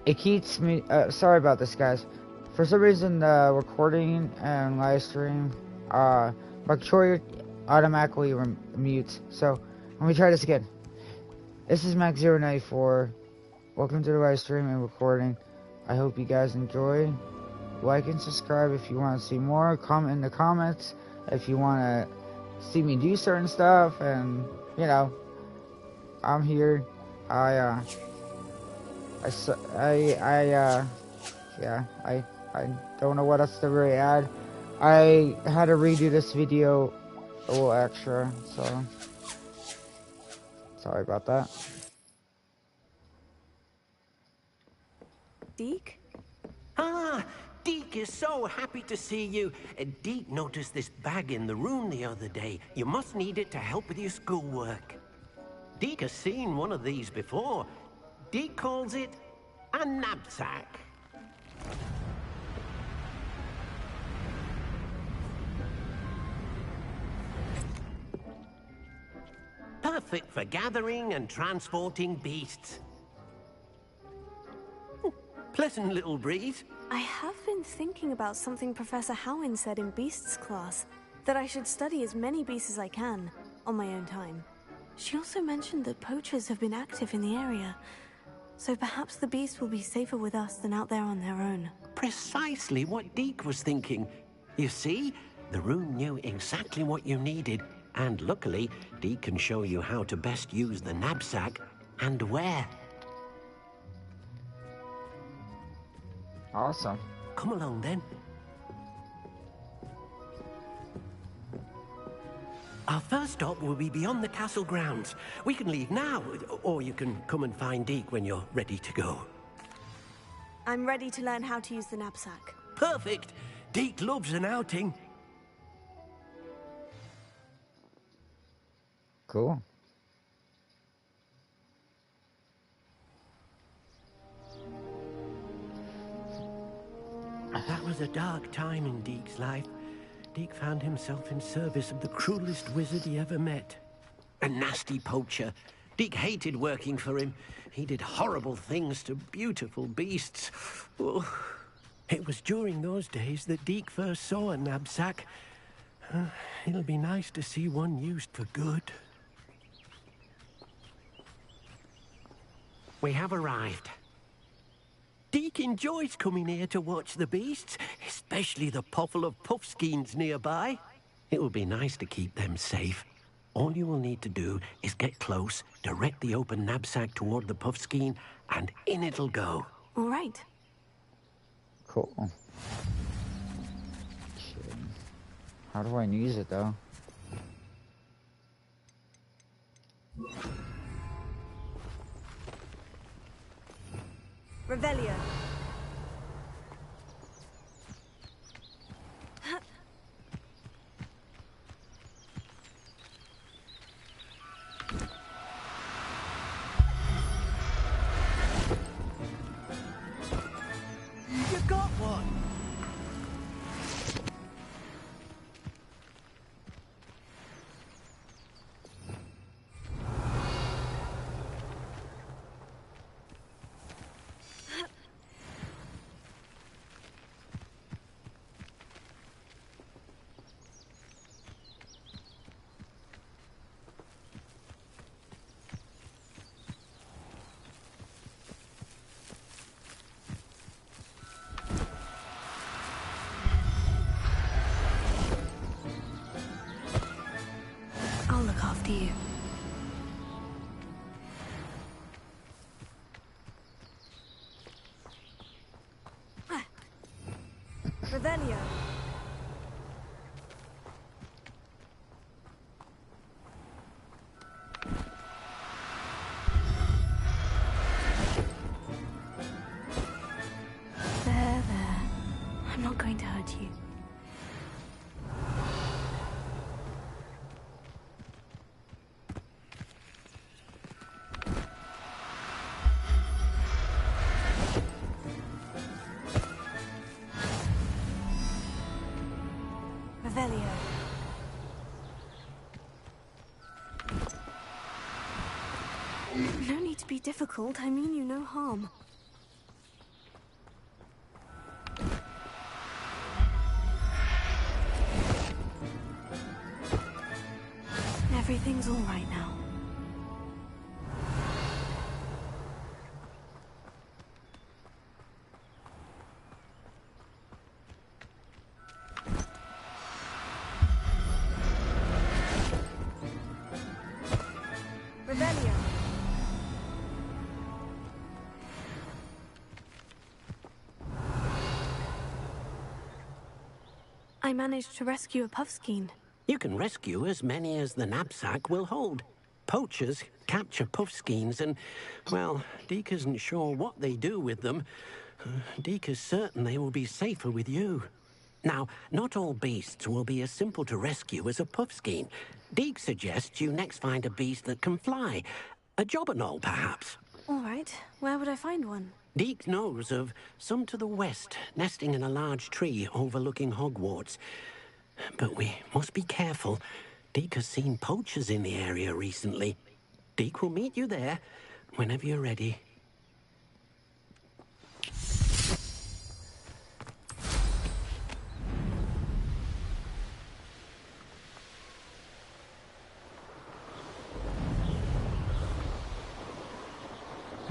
It keeps me. Sorry about this, guys. For some reason, the recording and live stream, my controller automatically mutes. So let me try this again. This is Max094. Welcome to the live stream and recording. I hope you guys enjoy. Like and subscribe if you want to see more. Comment in the comments if you want to see me do certain stuff. And you know, I'm here. I don't know what else to really add. I had to redo this video a little extra, so sorry about that. Deke? Ah, Deke is so happy to see you. Deke noticed this bag in the room the other day. You must need it to help with your schoolwork. Deke has seen one of these before. Deke calls it a knapsack. Perfect for gathering and transporting beasts. Pleasant little breeze. I have been thinking about something Professor Howin said in Beasts class, that I should study as many beasts as I can, on my own time. She also mentioned that poachers have been active in the area, so perhaps the beasts will be safer with us than out there on their own. Precisely what Deke was thinking. You see, the room knew exactly what you needed, and luckily, Deke can show you how to best use the knapsack and where. Awesome. Come along then. Our first stop will be beyond the castle grounds. We can leave now, or you can come and find Deke when you're ready to go. I'm ready to learn how to use the knapsack. Perfect! Deke loves an outing. Cool. That was a dark time in Deke's life. Deke found himself in service of the cruelest wizard he ever met. A nasty poacher. Deke hated working for him. He did horrible things to beautiful beasts. Oh, it was during those days that Deke first saw a knapsack. It'll be nice to see one used for good. We have arrived. Deke enjoys coming here to watch the beasts, especially the potful of puffskeins nearby. It will be nice to keep them safe. All you will need to do is get close, direct the open knapsack toward the puffskein, and in it'll go. All right. Cool. Shit. How do I use it though? Revelio. You got one! I'll look after you. Revelio. There. I'm not going to hurt you. Revelio. No need to be difficult. I mean you no harm. everything's all right now. Revelio. I managed to rescue a puffskein. You can rescue as many as the knapsack will hold. Poachers capture puffskeins and, well, Deke isn't sure what they do with them. Deke is certain they will be safer with you. Now, not all beasts will be as simple to rescue as a puffskein. Deke suggests you next find a beast that can fly. A jobberknoll, perhaps. All right, where would I find one? Deke knows of some to the west, nesting in a large tree overlooking Hogwarts. But we must be careful. Deke has seen poachers in the area recently. Deke will meet you there whenever you're ready.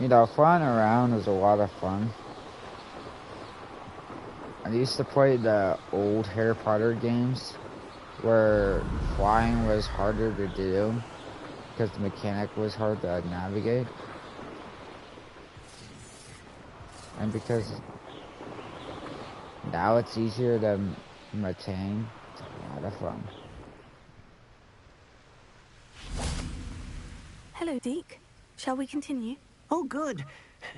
You know, flying around is a lot of fun. I used to play the old Harry Potter games where flying was harder to do because the mechanic was hard to navigate. And because now it's easier to maintain, it's a lot of fun. Hello, Deke. Shall we continue? Oh, good.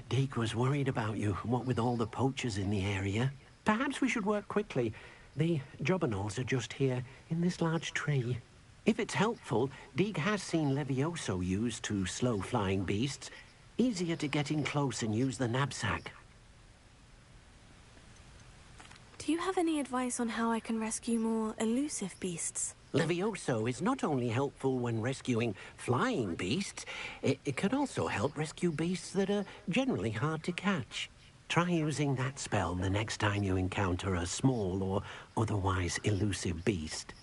Deke was worried about you, what with all the poachers in the area. Perhaps we should work quickly. The jobberknolls are just here, in this large tree. If it's helpful, Deke has seen Levioso used to slow flying beasts. Easier to get in close and use the knapsack. Do you have any advice on how I can rescue more elusive beasts? Levioso is not only helpful when rescuing flying beasts, it can also help rescue beasts that are generally hard to catch. Try using that spell the next time you encounter a small or otherwise elusive beast.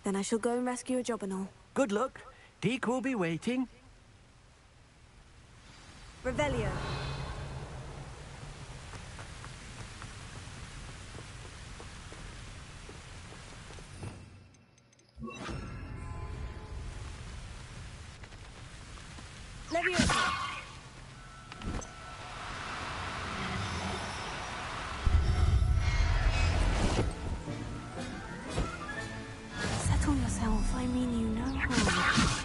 Then I shall go and rescue a jobberknoll. Good luck. Deke will be waiting. Revelio. Levioso. Settle yourself. I mean you no harm.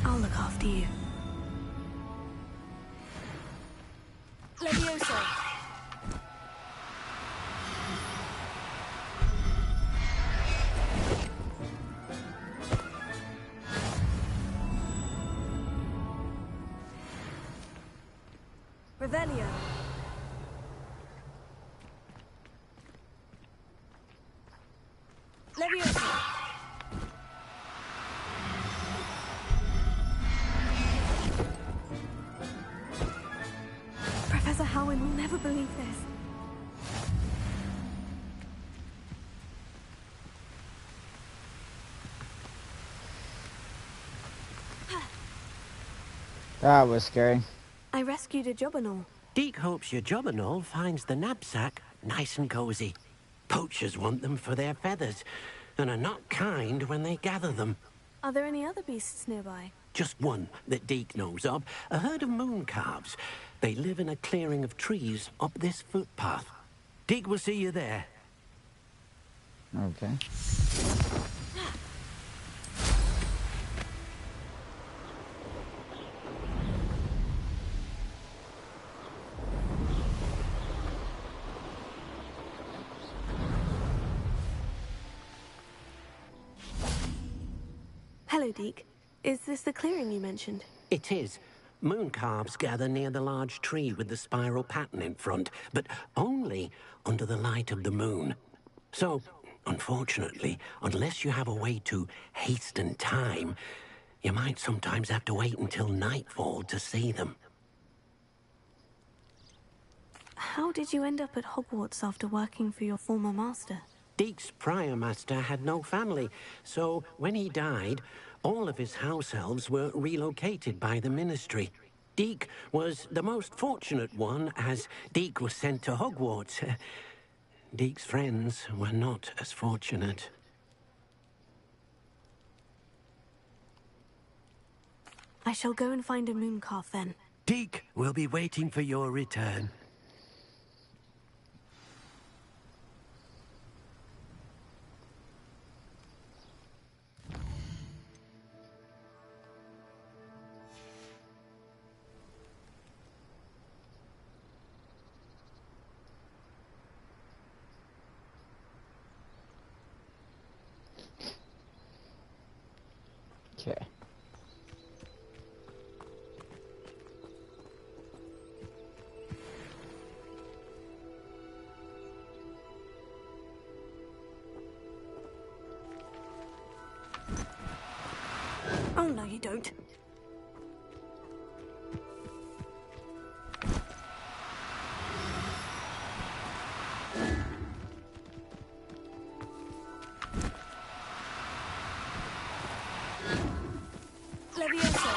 I'll look after you. Levioso. Revelio. Levioso. Professor Howin will never believe this. That was scary. I rescued a jobberknoll. Deke hopes your jobberknoll finds the knapsack nice and cozy. Poachers want them for their feathers, and are not kind when they gather them. Are there any other beasts nearby? Just one that Deke knows of, a herd of moon calves. They live in a clearing of trees up this footpath. Deke will see you there. Okay. Hello, Deke. Is this the clearing you mentioned? It is. Moon calves gather near the large tree with the spiral pattern in front, but only under the light of the moon. So, unfortunately, unless you have a way to hasten time, you might sometimes have to wait until nightfall to see them. How did you end up at Hogwarts after working for your former master? Deek's prior master had no family, so when he died, all of his house elves were relocated by the ministry. Deek was the most fortunate one, as Deek was sent to Hogwarts. Deek's friends were not as fortunate. I shall go and find a mooncalf then. Deek will be waiting for your return. Okay. Oh, no, you don't. Levioso.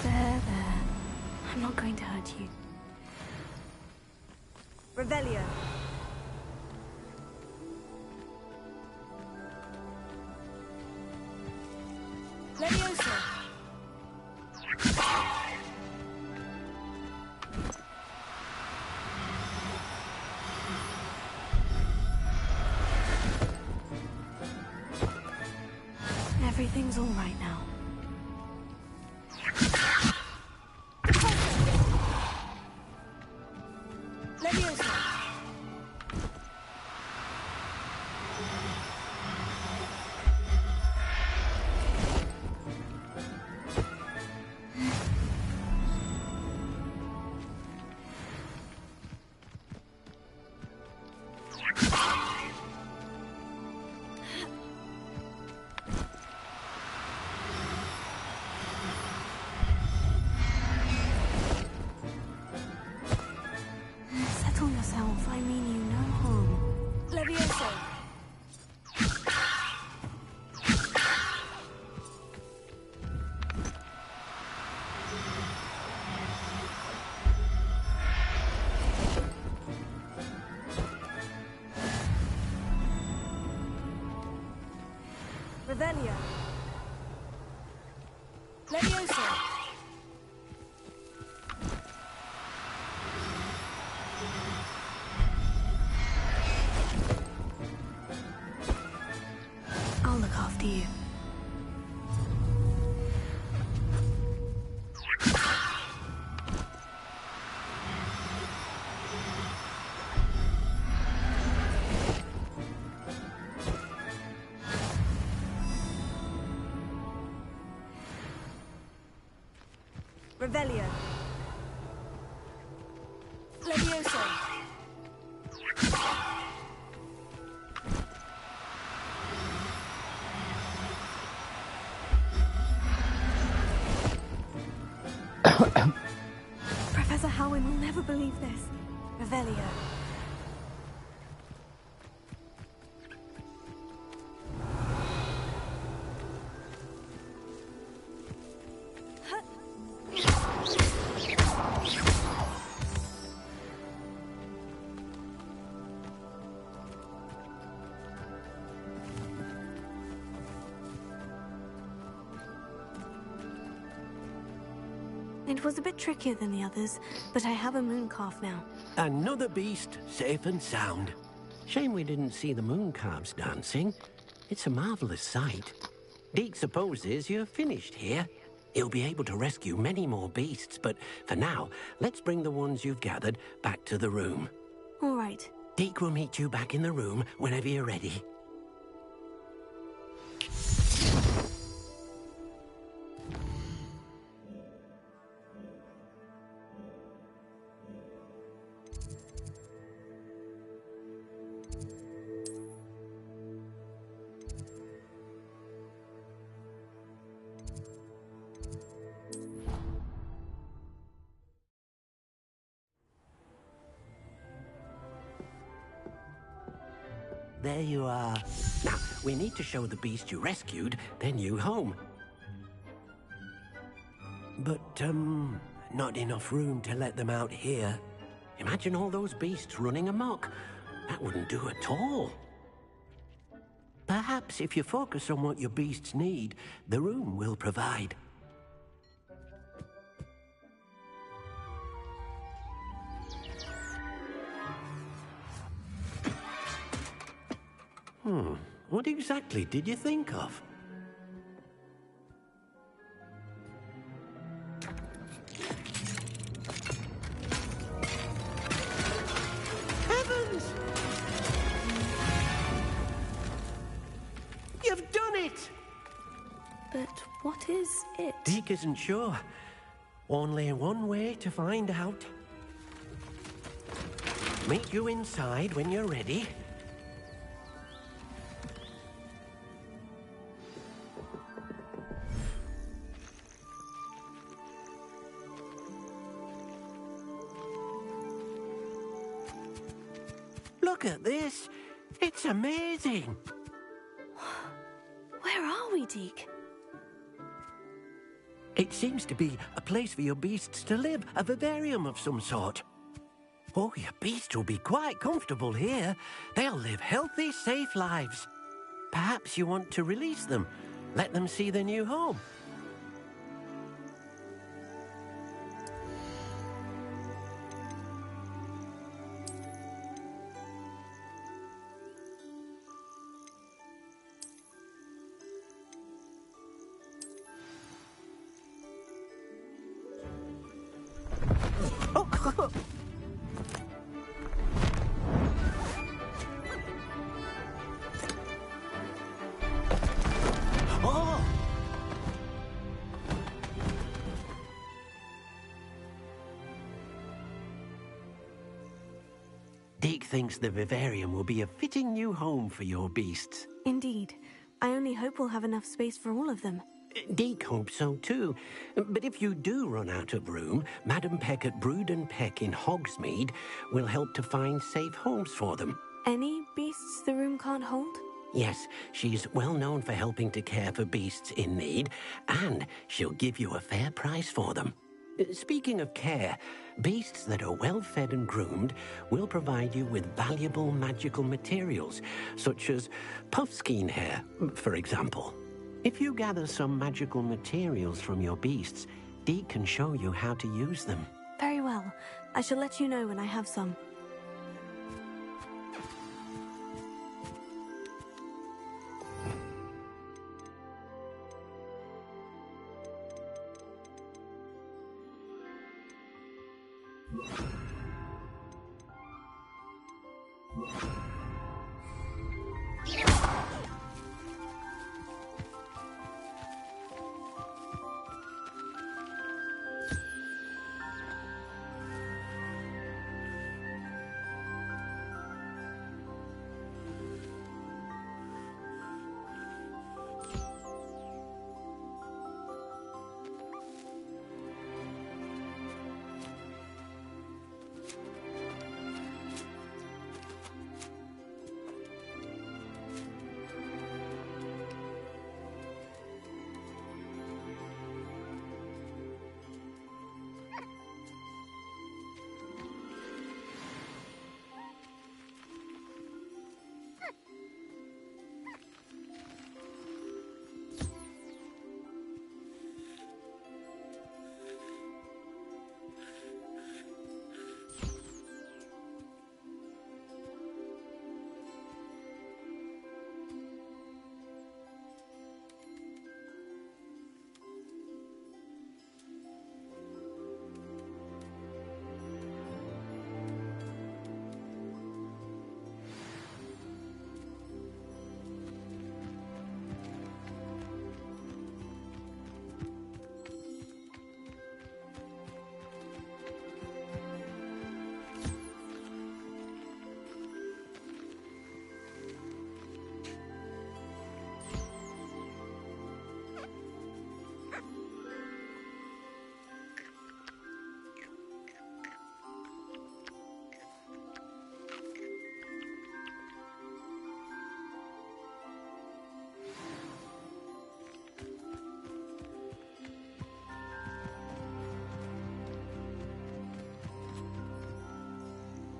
There. I'm not going to hurt you. Revelio. Levioso. Everything's all right now. Levioso. Settle yourself. I mean you no harm. Levioso. Revelio. Levioso. I'll look after you. Revelio. Levioso. Professor Howin will never believe this. Revelio. It was a bit trickier than the others, but I have a mooncalf now. Another beast, safe and sound. Shame we didn't see the moon calves dancing. It's a marvelous sight. Deek supposes you're finished here. He'll be able to rescue many more beasts, but for now, let's bring the ones you've gathered back to the room. All right. Deke will meet you back in the room whenever you're ready. There you are. Now, we need to show the beast you rescued their new home. But, not enough room to let them out here. Imagine all those beasts running amok. That wouldn't do at all. Perhaps if you focus on what your beasts need, the room will provide. What exactly did you think of? Heavens! You've done it! But what is it? Deke isn't sure. Only one way to find out. Meet you inside when you're ready. Look at this. It's amazing. Where are we, Deke? It seems to be a place for your beasts to live, a vivarium of some sort. Oh, your beasts will be quite comfortable here. They'll live healthy, safe lives. Perhaps you want to release them, let them see their new home. Deke thinks the vivarium will be a fitting new home for your beasts. Indeed. I only hope we'll have enough space for all of them. Deke hopes so too. But if you do run out of room, Madam Peck at Brood and Peck in Hogsmeade will help to find safe homes for them. Any beasts the room can't hold? Yes, she's well known for helping to care for beasts in need, and she'll give you a fair price for them. Speaking of care, beasts that are well fed and groomed will provide you with valuable magical materials, such as puffskein hair, for example. If you gather some magical materials from your beasts, Deke can show you how to use them. Very well. I shall let you know when I have some.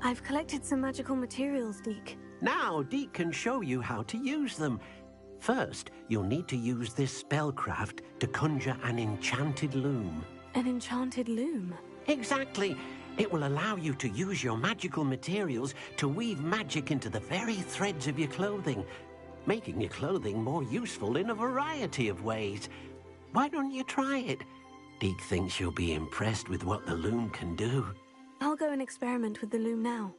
I've collected some magical materials, Deke. Now, Deke can show you how to use them. First, you'll need to use this spellcraft to conjure an enchanted loom. An enchanted loom? Exactly. It will allow you to use your magical materials to weave magic into the very threads of your clothing, making your clothing more useful in a variety of ways. Why don't you try it? Deke thinks you'll be impressed with what the loom can do. I'll go and experiment with the loom now.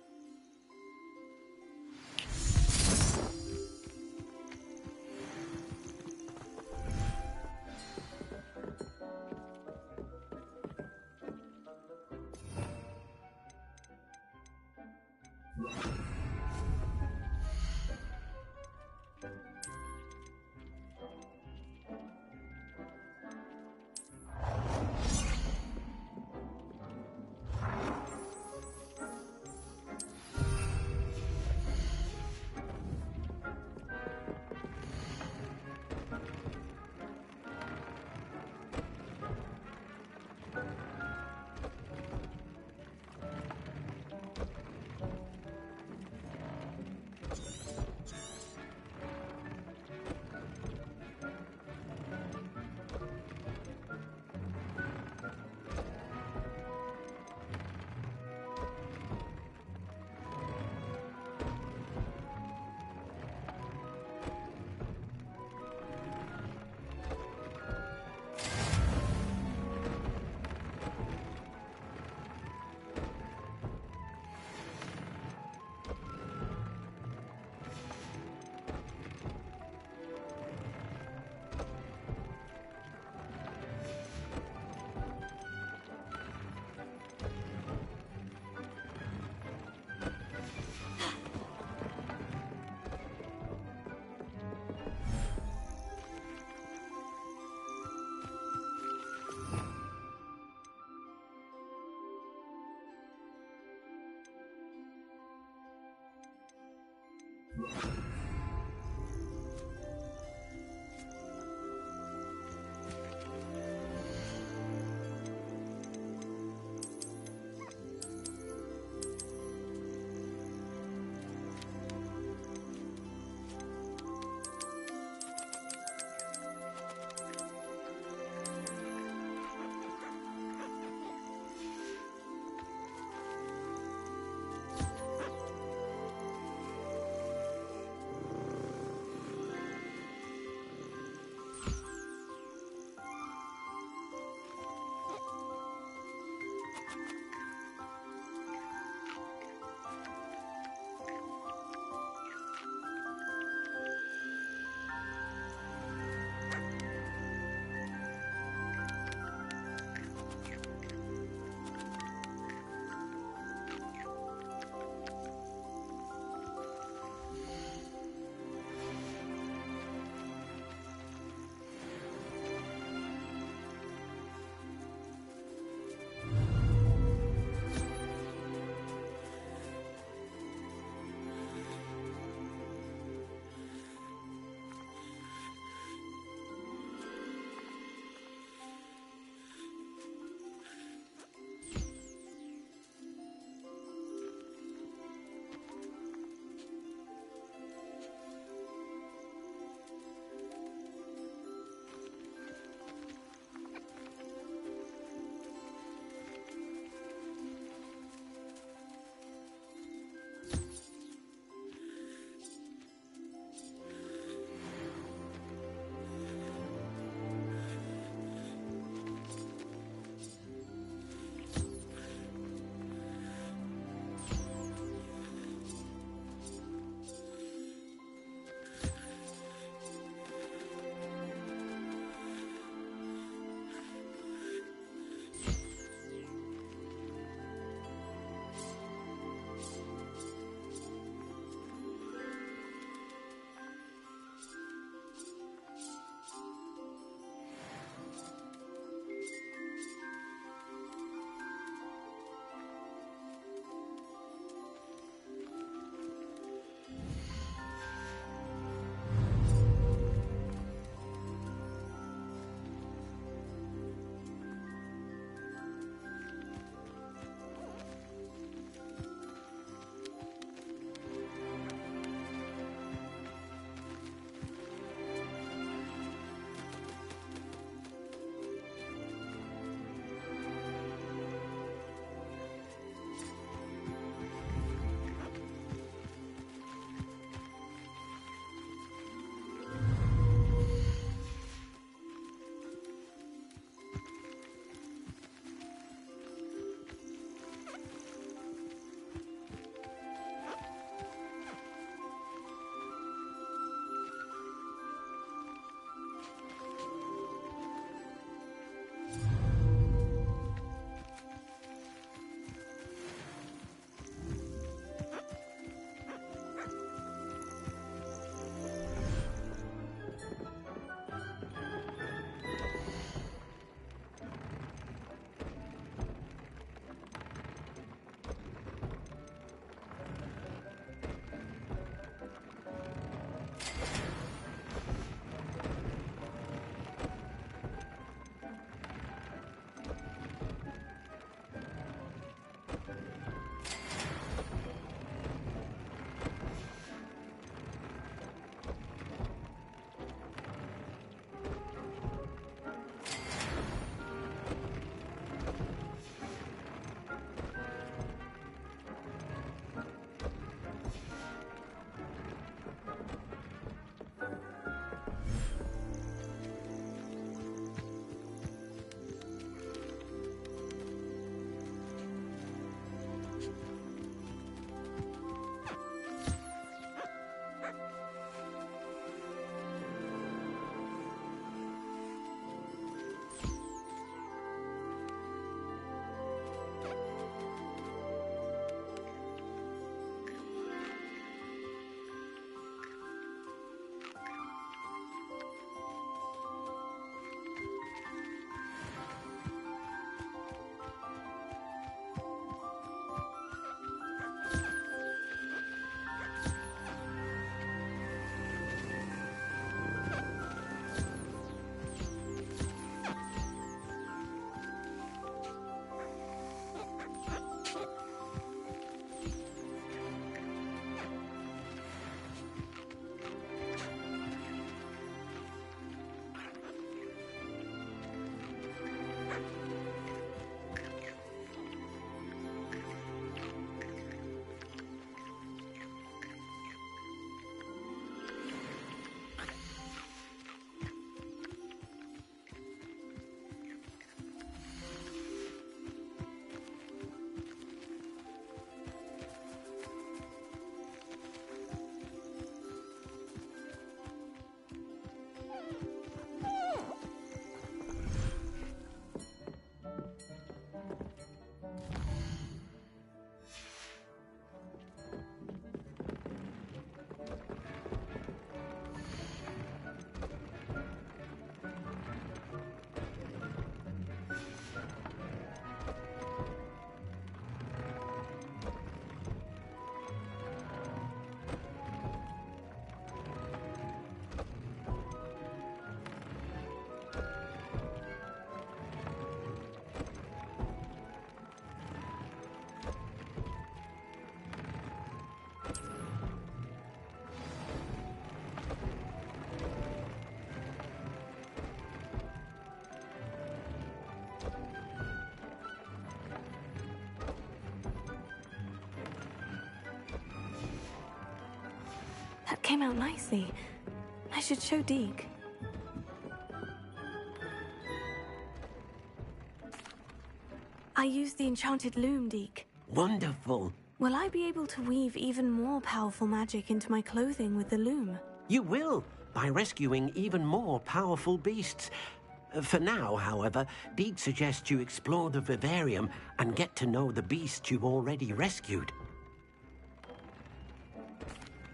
came out nicely. I should show Deke. I used the enchanted loom, Deke. Wonderful. Will I be able to weave even more powerful magic into my clothing with the loom? You will, by rescuing even more powerful beasts. For now, however, Deke suggests you explore the vivarium and get to know the beasts you've already rescued.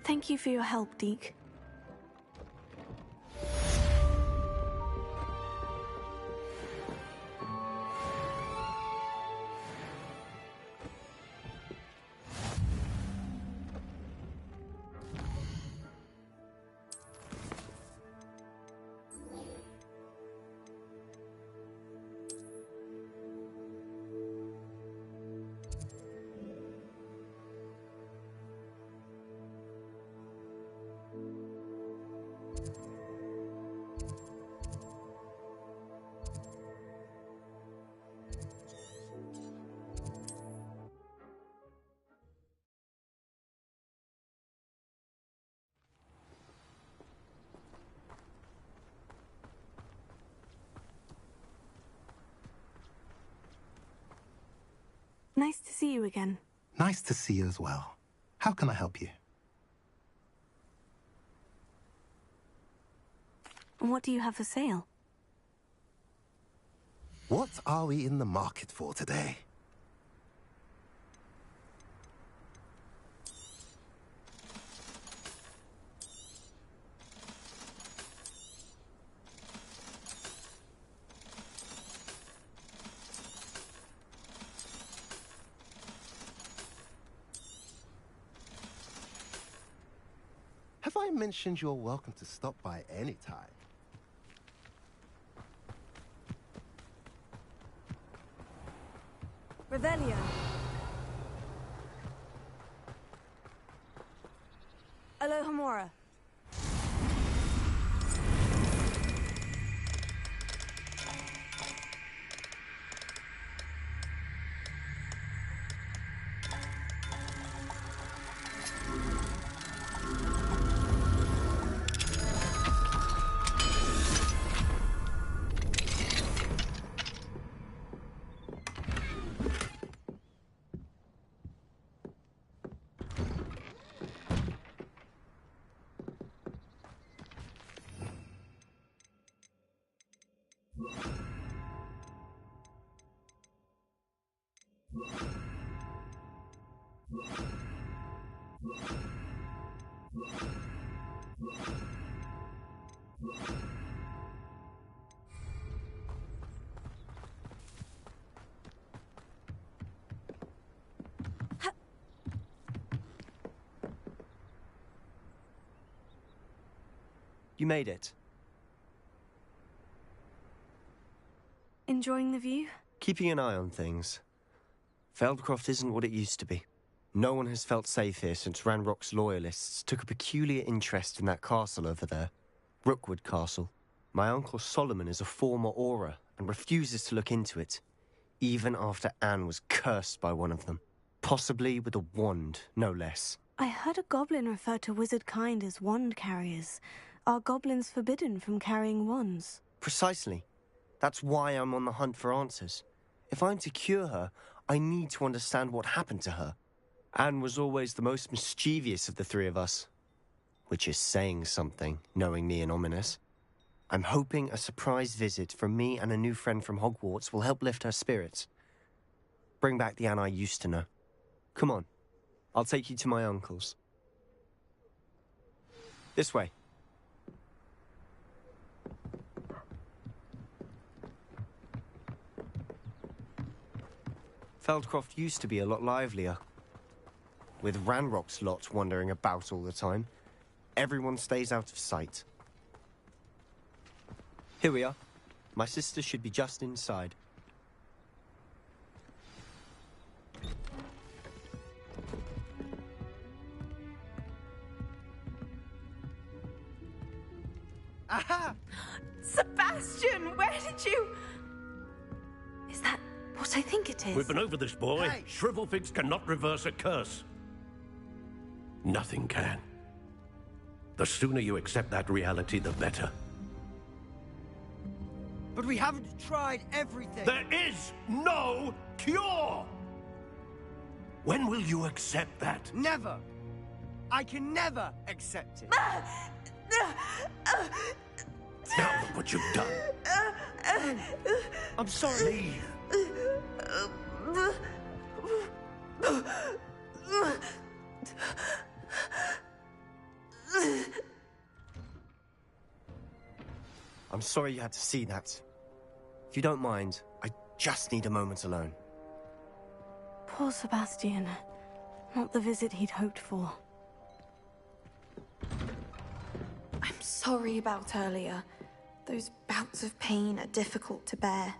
Thank you for your help, Deke. Nice to see you again. Nice to see you as well. How can I help you? What do you have for sale? What are we in the market for today? Have I mentioned you're welcome to stop by any time? Revelio. Alohomora. You made it. Enjoying the view? Keeping an eye on things. Feldcroft isn't what it used to be. No one has felt safe here since Ranrock's loyalists took a peculiar interest in that castle over there. Rookwood Castle. My uncle Solomon is a former Auror and refuses to look into it, even after Anne was cursed by one of them. Possibly with a wand, no less. I heard a goblin refer to wizard kind as wand carriers. Are goblins forbidden from carrying wands? Precisely. That's why I'm on the hunt for answers. If I'm to cure her, I need to understand what happened to her. Anne was always the most mischievous of the three of us. Which is saying something, knowing me and Ominous. I'm hoping a surprise visit from me and a new friend from Hogwarts will help lift her spirits. Bring back the Anne I used to know. Come on. I'll take you to my uncle's. This way. Feldcroft used to be a lot livelier. With Ranrock's lot wandering about all the time, everyone stays out of sight. Here we are. My sister should be just inside. Aha! Sebastian, where did you... Is that what I think it is? We've been over this, boy. Hey! Shrivelfigs cannot reverse a curse. Nothing can. The sooner you accept that reality, the better. But we haven't tried everything. There is no cure! When will you accept that? Never. I can never accept it. Now look what you've done. I'm sorry. I'm sorry you had to see that. If you don't mind, I just need a moment alone. Poor Sebastian. Not the visit he'd hoped for. I'm sorry about earlier. Those bouts of pain are difficult to bear.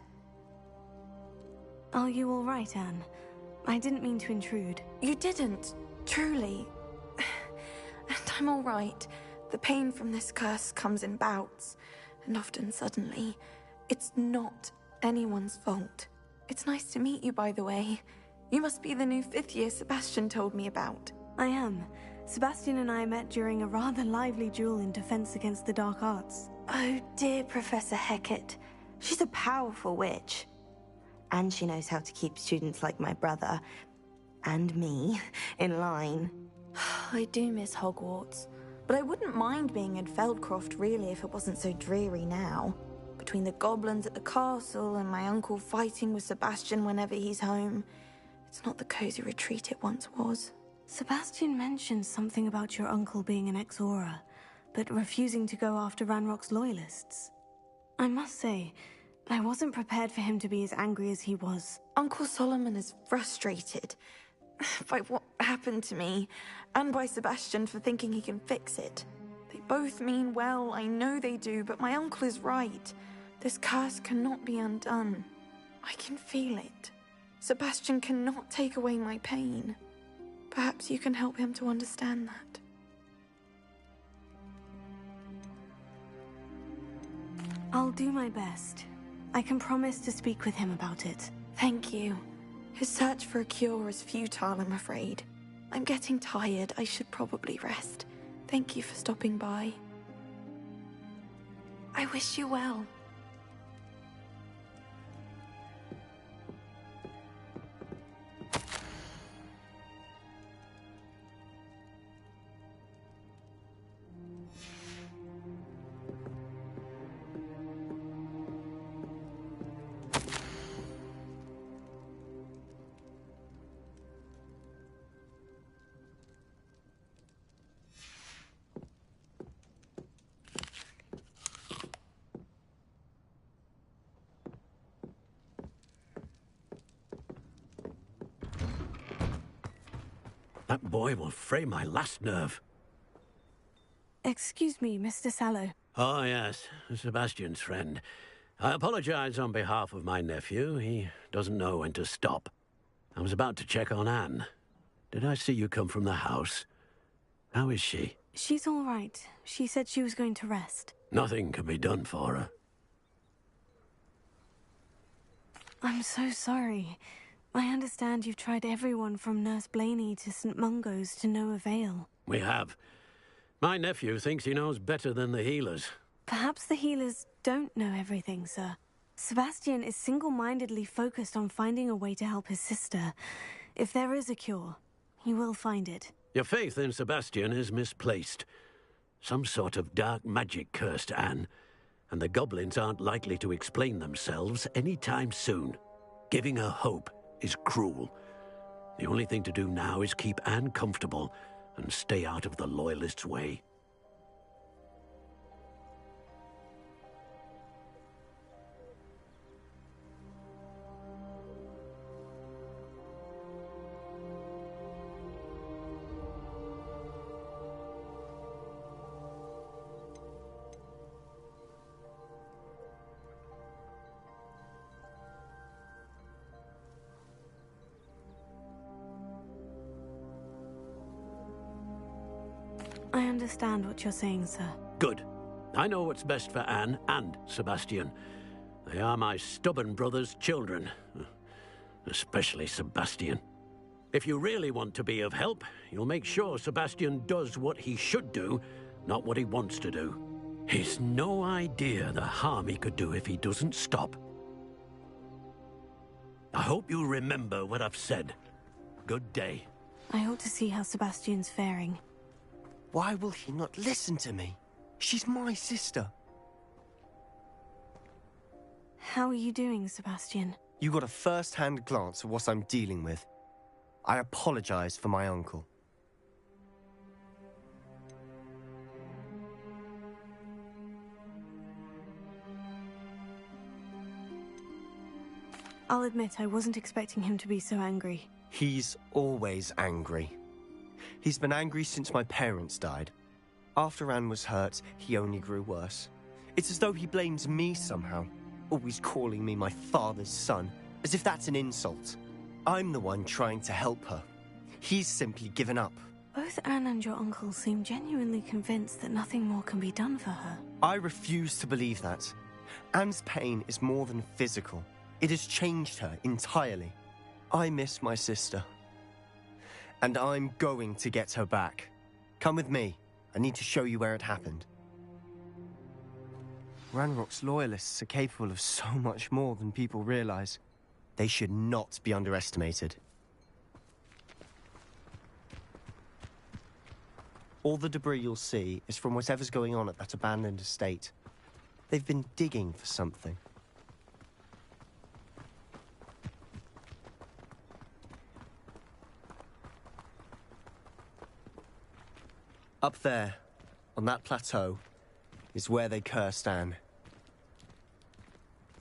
Are you all right, Anne? I didn't mean to intrude. You didn't, truly. And I'm all right. The pain from this curse comes in bouts, and often suddenly. It's not anyone's fault. It's nice to meet you, by the way. You must be the new 5th year Sebastian told me about. I am. Sebastian and I met during a rather lively duel in defense against the dark arts. Oh dear, Professor Hecat. She's a powerful witch. And she knows how to keep students like my brother, and me, in line. I do miss Hogwarts, but I wouldn't mind being in Feldcroft really if it wasn't so dreary now. Between the goblins at the castle and my uncle fighting with Sebastian whenever he's home, it's not the cozy retreat it once was. Sebastian mentioned something about your uncle being an ex-Auror, but refusing to go after Ranrock's loyalists. I must say, I wasn't prepared for him to be as angry as he was. Uncle Solomon is frustrated by what happened to me, and by Sebastian for thinking he can fix it. They both mean well, I know they do, but my uncle is right. This curse cannot be undone. I can feel it. Sebastian cannot take away my pain. Perhaps you can help him to understand that. I'll do my best. I can promise to speak with him about it. Thank you. His search for a cure is futile, I'm afraid. I'm getting tired. I should probably rest. Thank you for stopping by. I wish you well. That boy will fray my last nerve. Excuse me, Mr. Sallow. Oh, yes, Sebastian's friend. I apologize on behalf of my nephew. He doesn't know when to stop. I was about to check on Anne. Did I see you come from the house? How is she? She's all right. She said she was going to rest. Nothing can be done for her. I'm so sorry. I understand you've tried everyone from Nurse Blaney to St. Mungo's to no avail. We have. My nephew thinks he knows better than the healers. Perhaps the healers don't know everything, sir. Sebastian is single-mindedly focused on finding a way to help his sister. If there is a cure, he will find it. Your faith in Sebastian is misplaced. Some sort of dark magic cursed Anne, and the goblins aren't likely to explain themselves anytime soon. Giving her hope is cruel. The only thing to do now is keep Anne comfortable and stay out of the Loyalists' way. I understand what you're saying, sir. Good. I know what's best for Anne and Sebastian. They are my stubborn brother's children. Especially Sebastian. If you really want to be of help, you'll make sure Sebastian does what he should do not what he wants to do. He's no idea the harm he could do if he doesn't stop. I hope you remember what I've said. Good day. I ought to see how Sebastian's faring. Why will he not listen to me? She's my sister. How are you doing, Sebastian? You got a first-hand glance at what I'm dealing with. I apologize for my uncle. I'll admit I wasn't expecting him to be so angry. He's always angry. He's been angry since my parents died. After Anne was hurt, he only grew worse. It's as though he blames me somehow, always calling me my father's son, as if that's an insult. I'm the one trying to help her. He's simply given up. Both Anne and your uncle seem genuinely convinced that nothing more can be done for her. I refuse to believe that. Anne's pain is more than physical. It has changed her entirely. I miss my sister. And I'm going to get her back. Come with me. I need to show you where it happened. Ranrock's loyalists are capable of so much more than people realize. They should not be underestimated. All the debris you'll see is from whatever's going on at that abandoned estate. They've been digging for something. Up there, on that plateau, is where they cursed Anne.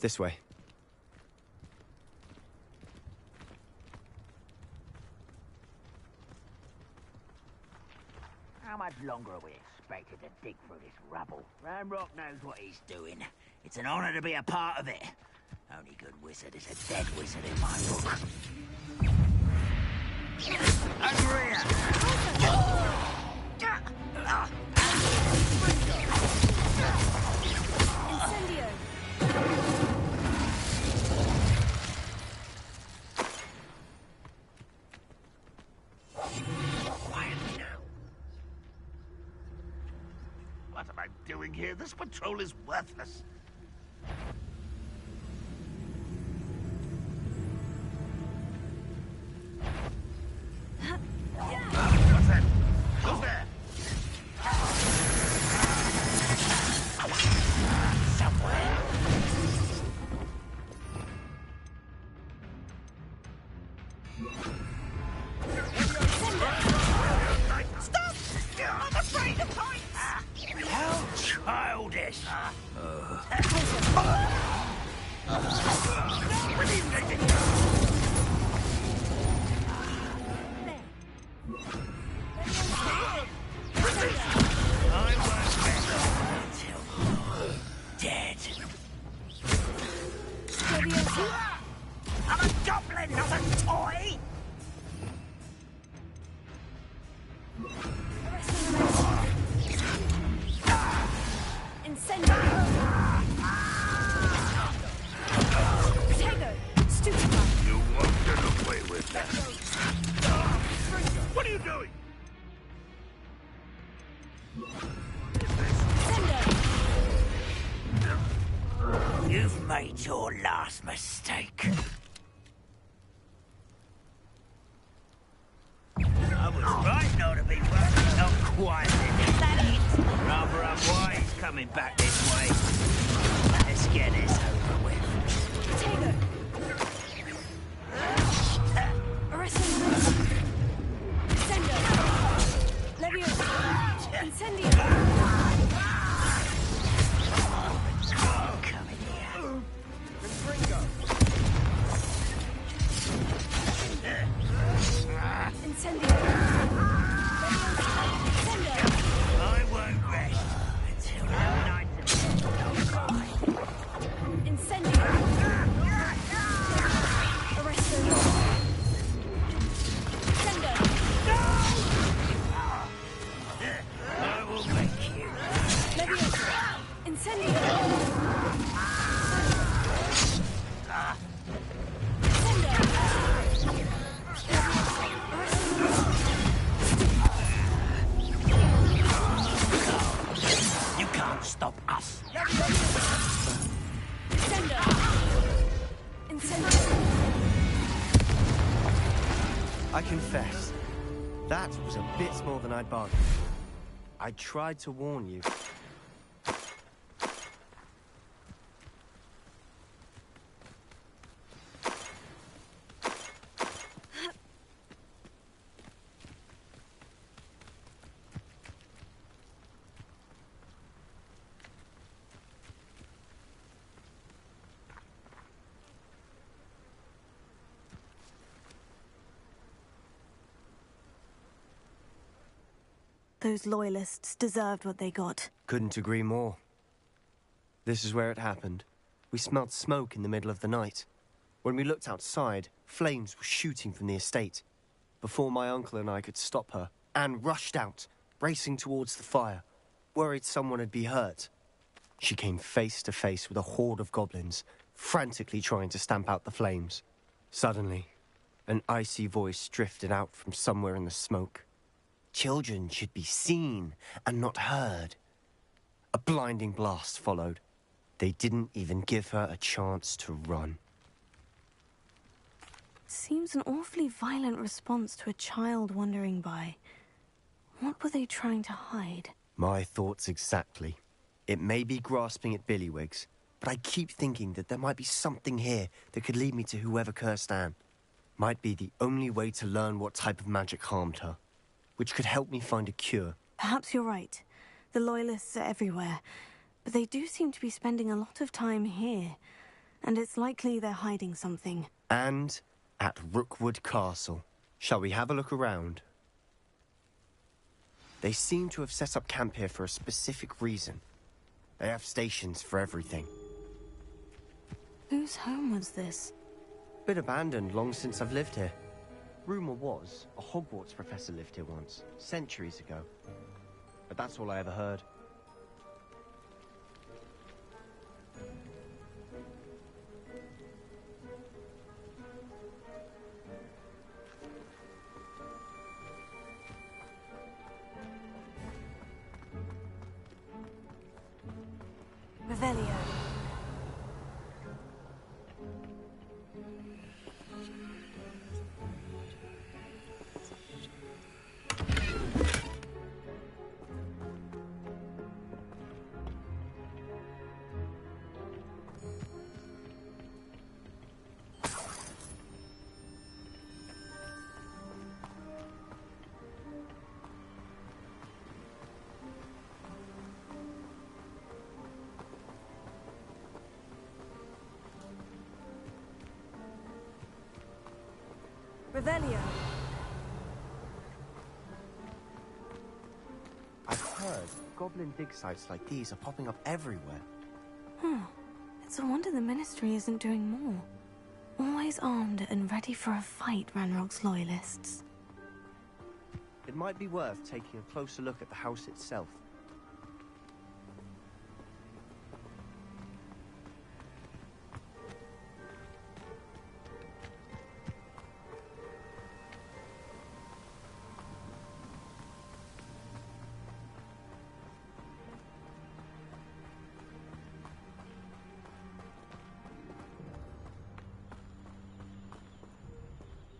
This way. How much longer are we expected to dig through this rubble? Ranrock knows what he's doing. It's an honor to be a part of it. Only good wizard is a dead wizard in my book. Incendio! Quietly now. What am I doing here? This patrol is worthless. What's that? Who's there? Somewhere. Stop! I'm afraid of heights! How childish! What are you thinking? I was until dead. I'm a goblin, not a toy! Incendio! Tego! Stupid one! You won't get away with that. What are you doing? You've made your last mistake. I was right not to be working on quietly. Rather unwise coming back this way. Let's get this over with. Tego! Arresting! Incendio! Leviosa! Incendio! Come in here. Incendio! Incendio! I won't rest until the night Incendio! Arresto! Incendio! I will make you. Leviosa! Incendio! I confess, that was a bit more than I'd bargained. I tried to warn you. Those loyalists deserved what they got. Couldn't agree more. This is where it happened. We smelled smoke in the middle of the night. When we looked outside, flames were shooting from the estate. Before my uncle and I could stop her, Anne rushed out, racing towards the fire, worried someone had been hurt. She came face to face with a horde of goblins, frantically trying to stamp out the flames. Suddenly, an icy voice drifted out from somewhere in the smoke. Children should be seen and not heard. A blinding blast followed. They didn't even give her a chance to run. Seems an awfully violent response to a child wandering by. What were they trying to hide? My thoughts exactly. It may be grasping at Billywigs, but I keep thinking that there might be something here that could lead me to whoever cursed Anne. Might be the only way to learn what type of magic harmed her, which could help me find a cure. Perhaps you're right. The Loyalists are everywhere, but they do seem to be spending a lot of time here, and it's likely they're hiding something. And at Rookwood Castle. Shall we have a look around? They seem to have set up camp here for a specific reason. They have stations for everything. Whose home was this? Been abandoned long since I've lived here. Rumor was, a Hogwarts professor lived here once, centuries ago. But that's all I ever heard. Revelio. Revelio. I've heard goblin dig sites like these are popping up everywhere. It's a wonder the Ministry isn't doing more. Always armed and ready for a fight, Ranrock's Loyalists. It might be worth taking a closer look at the house itself.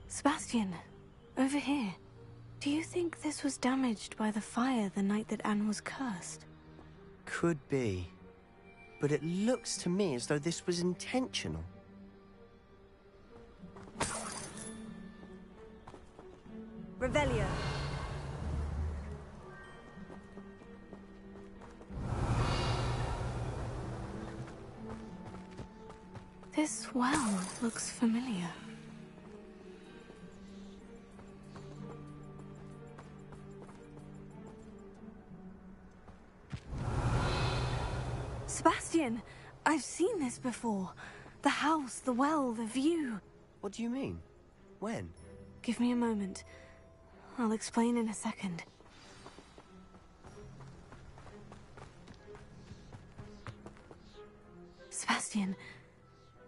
Sebastian, over here. Do you think this was damaged by the fire the night that Anne was cursed? Could be. But it looks to me as though this was intentional. Revelio. This well looks familiar. Sebastian, I've seen this before. The house, the well, the view. What do you mean? When? Give me a moment. I'll explain in a second. Sebastian,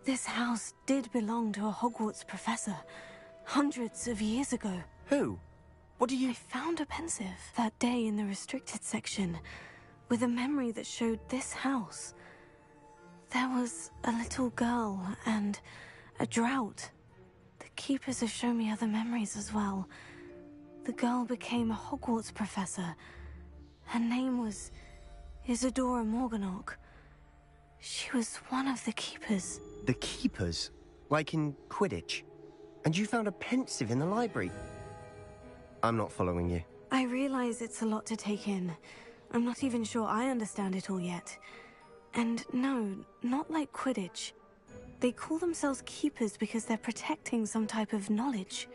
this house did belong to a Hogwarts professor, hundreds of years ago. Who? What do you... I found a pensive that day in the restricted section, with a memory that showed this house. There was a little girl and a drought. The Keepers have shown me other memories as well. The girl became a Hogwarts professor. Her name was Isadora Morganach. She was one of the Keepers. The Keepers? Like in Quidditch? And you found a pensive in the library? I'm not following you. I realize it's a lot to take in. I'm not even sure I understand it all yet. And no, not like Quidditch. They call themselves Keepers because they're protecting some type of knowledge.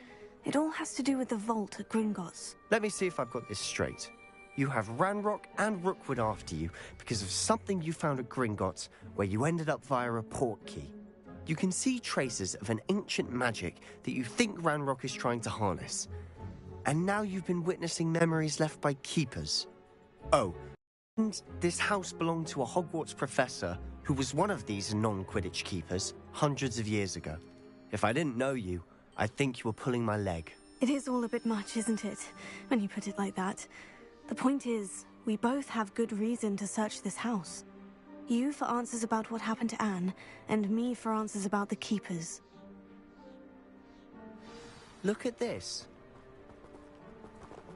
It all has to do with the vault at Gringotts. Let me see if I've got this straight. You have Ranrock and Rookwood after you because of something you found at Gringotts where you ended up via a port key. You can see traces of an ancient magic that you think Ranrock is trying to harness. And now you've been witnessing memories left by Keepers. Oh, and this house belonged to a Hogwarts professor who was one of these non-Quidditch Keepers hundreds of years ago. If I didn't know you, I'd think you were pulling my leg. It is all a bit much, isn't it, when you put it like that? The point is, we both have good reason to search this house. You for answers about what happened to Anne, and me for answers about the Keepers. Look at this.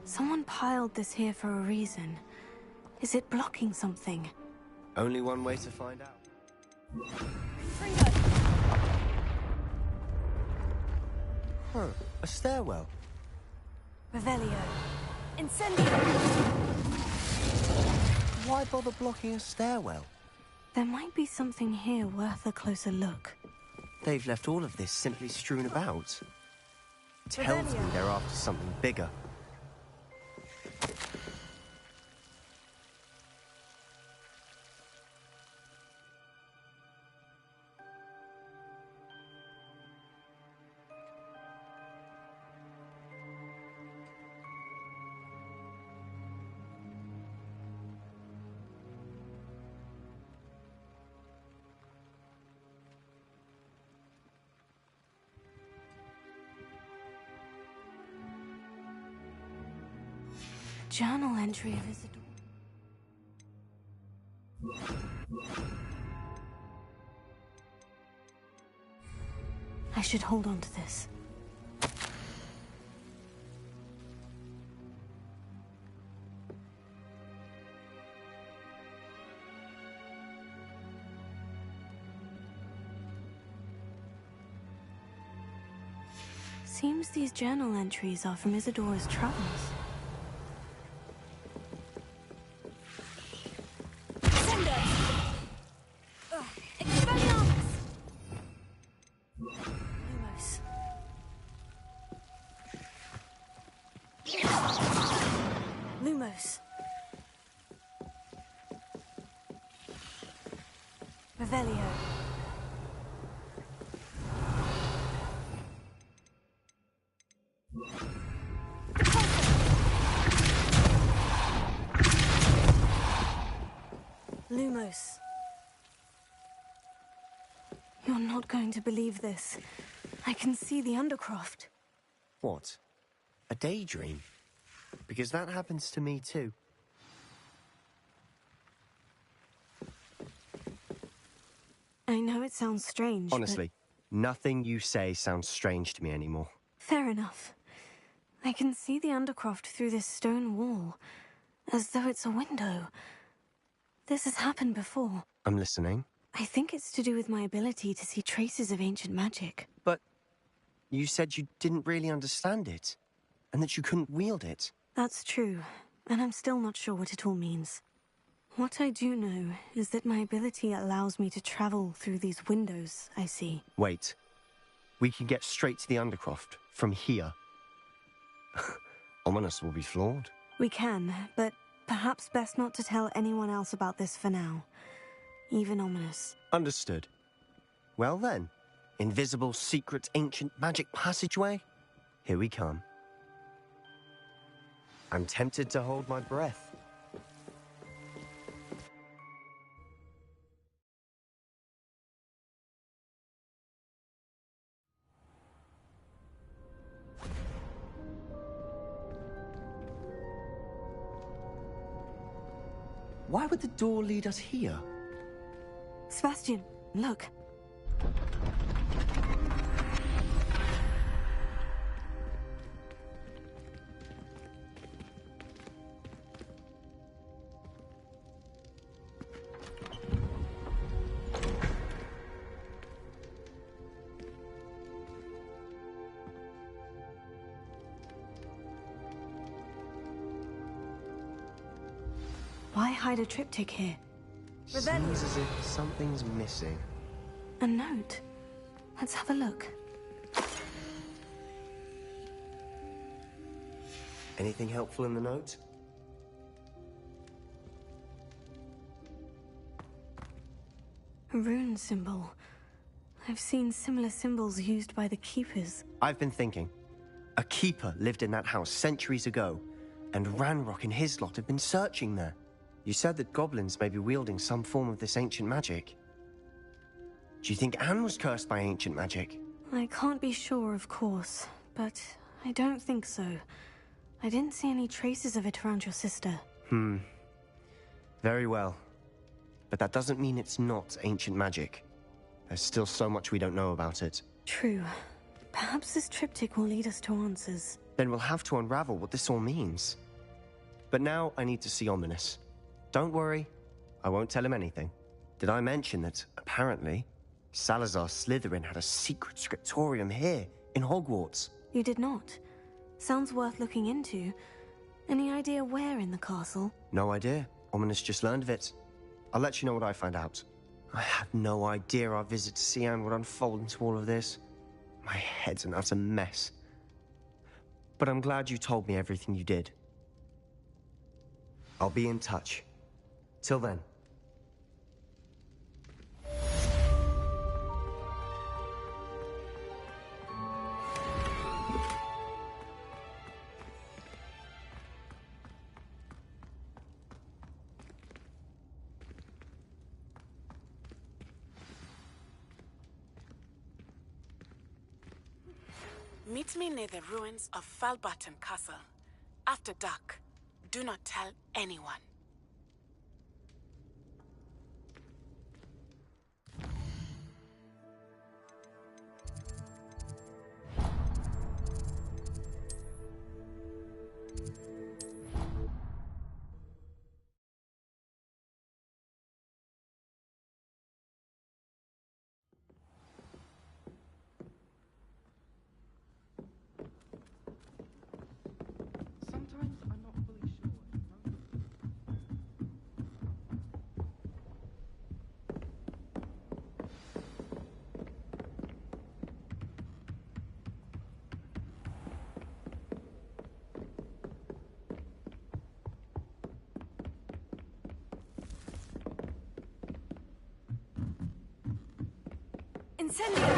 Someone piled this here for a reason. Is it blocking something? Only one way to find out. Huh, a stairwell. Revelio. Incendio! Why bother blocking a stairwell? There might be something here worth a closer look. They've left all of this simply strewn about. Tells me they're after something bigger. Journal entry of Isadora. I should hold on to this. Seems these journal entries are from Isadora's travels. Lumos. Revelio. Lumos. You're not going to believe this. I can see the Undercroft. What? A daydream? Because that happens to me too. I know it sounds strange, Honestly, nothing you say sounds strange to me anymore. Fair enough. I can see the Undercroft through this stone wall, as though it's a window. This has happened before. I'm listening. I think it's to do with my ability to see traces of ancient magic. But you said you didn't really understand it, and that you couldn't wield it. That's true, and I'm still not sure what it all means. What I do know is that my ability allows me to travel through these windows I see. Wait. We can get straight to the Undercroft from here. Ominous will be floored. We can, but perhaps best not to tell anyone else about this for now. Even Ominous. Understood. Well then, invisible, secret, ancient magic passageway? Here we come. I'm tempted to hold my breath. Why would the door lead us here? Sebastian, look. Why hide a triptych here? Seems as if something's missing. A note. Let's have a look. Anything helpful in the note? A rune symbol. I've seen similar symbols used by the keepers. I've been thinking. A keeper lived in that house centuries ago, and Ranrock and his lot have been searching there. You said that goblins may be wielding some form of this ancient magic. Do you think Anne was cursed by ancient magic? I can't be sure, of course, but I don't think so. I didn't see any traces of it around your sister. Very well. But that doesn't mean it's not ancient magic. There's still so much we don't know about it. True. Perhaps this triptych will lead us to answers. Then we'll have to unravel what this all means. But now I need to see Ominous. Don't worry, I won't tell him anything. Did I mention that, apparently, Salazar Slytherin had a secret scriptorium here, in Hogwarts? You did not. Sounds worth looking into. Any idea where in the castle? No idea. Ominous just learned of it. I'll let you know what I find out. I had no idea our visit to Cian would unfold into all of this. My head's an utter mess. But I'm glad you told me everything you did. I'll be in touch. Till then. Meet me near the ruins of Falbutton Castle. After dark. Do not tell anyone. Sometimes I'm not fully sure. Incendio!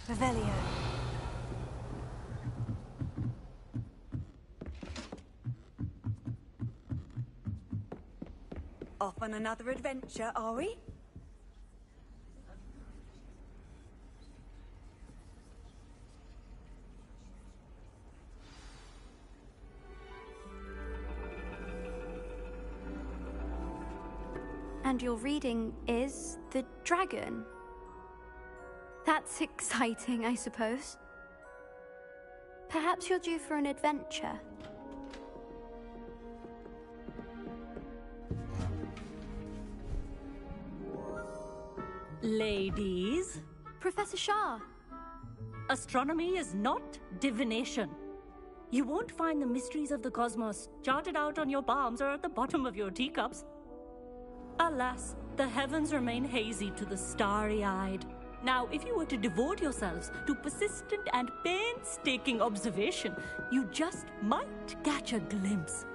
Revelio. Off on another adventure, are we? And your reading is The Dragon. That's exciting, I suppose. Perhaps you're due for an adventure. Ladies, Professor Shah. astronomy is not divination. You won't find the mysteries of the cosmos charted out on your palms or at the bottom of your teacups. Alas, the heavens remain hazy to the starry-eyed. Now, if you were to devote yourselves to persistent and painstaking observation, you just might catch a glimpse.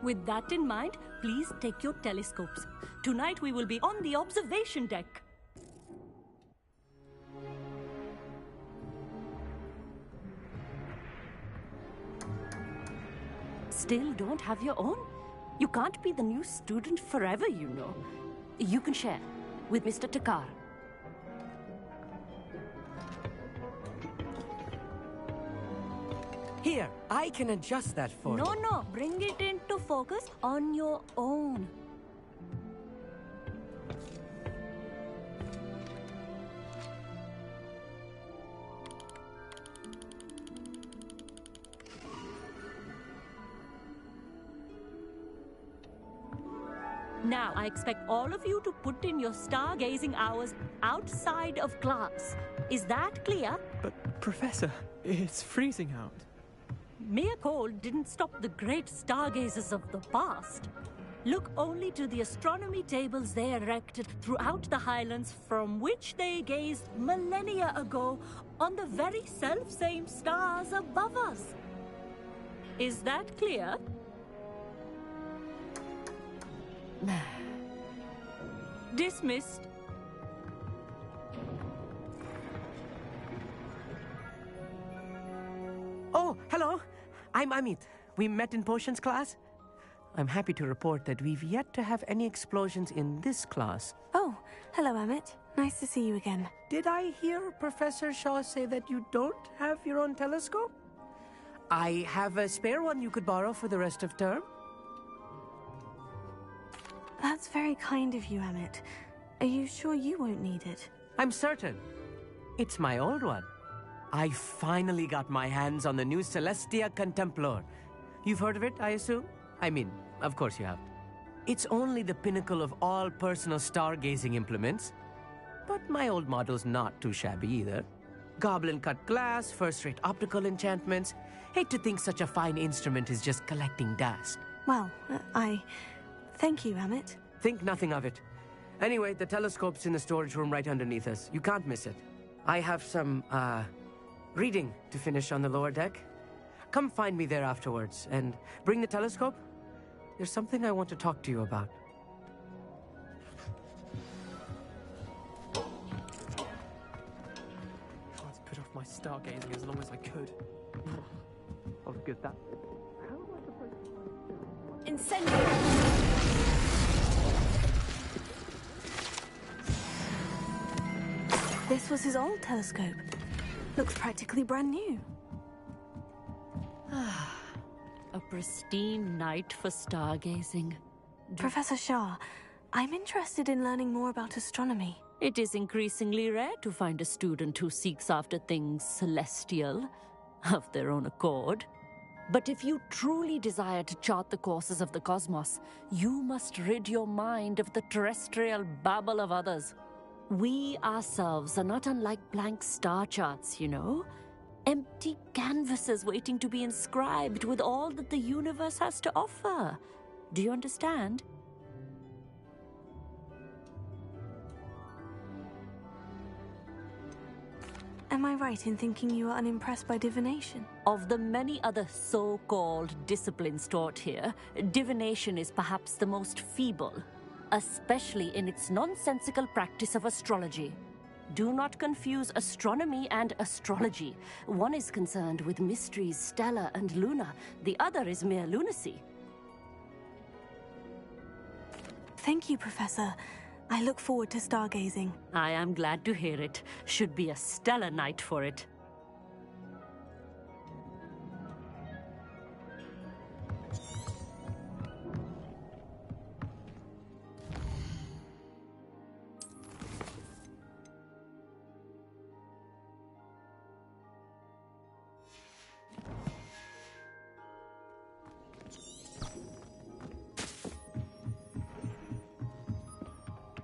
With that in mind, please take your telescopes. Tonight we will be on the observation deck. Still don't have your own? You can't be the new student forever, you know. You can share with Mr. Takar. Here, I can adjust that for you. No, bring it into focus on your own. Now, I expect all of you to put in your stargazing hours outside of class. Is that clear? But, Professor, it's freezing out. Mere cold didn't stop the great stargazers of the past. Look only to the astronomy tables they erected throughout the Highlands, from which they gazed millennia ago on the very self-same stars above us. Is that clear? Dismissed. Oh, hello. I'm Amit. We met in potions class. I'm happy to report that we've yet to have any explosions in this class. Oh, hello, Amit. Nice to see you again. Did I hear Professor Shaw say that you don't have your own telescope? I have a spare one you could borrow for the rest of term. That's very kind of you, Amit. Are you sure you won't need it? I'm certain. It's my old one. I finally got my hands on the new Celestia Contemplar. You've heard of it, I assume? I mean, of course you have. It's only the pinnacle of all personal stargazing implements. But my old model's not too shabby either. Goblin-cut glass, first-rate optical enchantments. Hate to think such a fine instrument is just collecting dust. Well, thank you, Amit. Think nothing of it. Anyway, the telescope's in the storage room right underneath us. You can't miss it. I have some, reading to finish on the lower deck. Come find me there afterwards, and bring the telescope. There's something I want to talk to you about. Tried to put off my stargazing as long as I could. I was good at that. Incendio! This was his old telescope. Looks practically brand new. A pristine night for stargazing. Professor Shah, I'm interested in learning more about astronomy. It is increasingly rare to find a student who seeks after things celestial, of their own accord. But if you truly desire to chart the courses of the cosmos, you must rid your mind of the terrestrial babble of others. We ourselves are not unlike blank star charts, you know? Empty canvases waiting to be inscribed with all that the universe has to offer. Do you understand? Am I right in thinking you are unimpressed by divination? Of the many other so-called disciplines taught here, divination is perhaps the most feeble, especially in its nonsensical practice of astrology. Do not confuse astronomy and astrology. One is concerned with mysteries stellar and lunar. The other is mere lunacy. Thank you, Professor. I look forward to stargazing. I am glad to hear it. Should be a stellar night for it.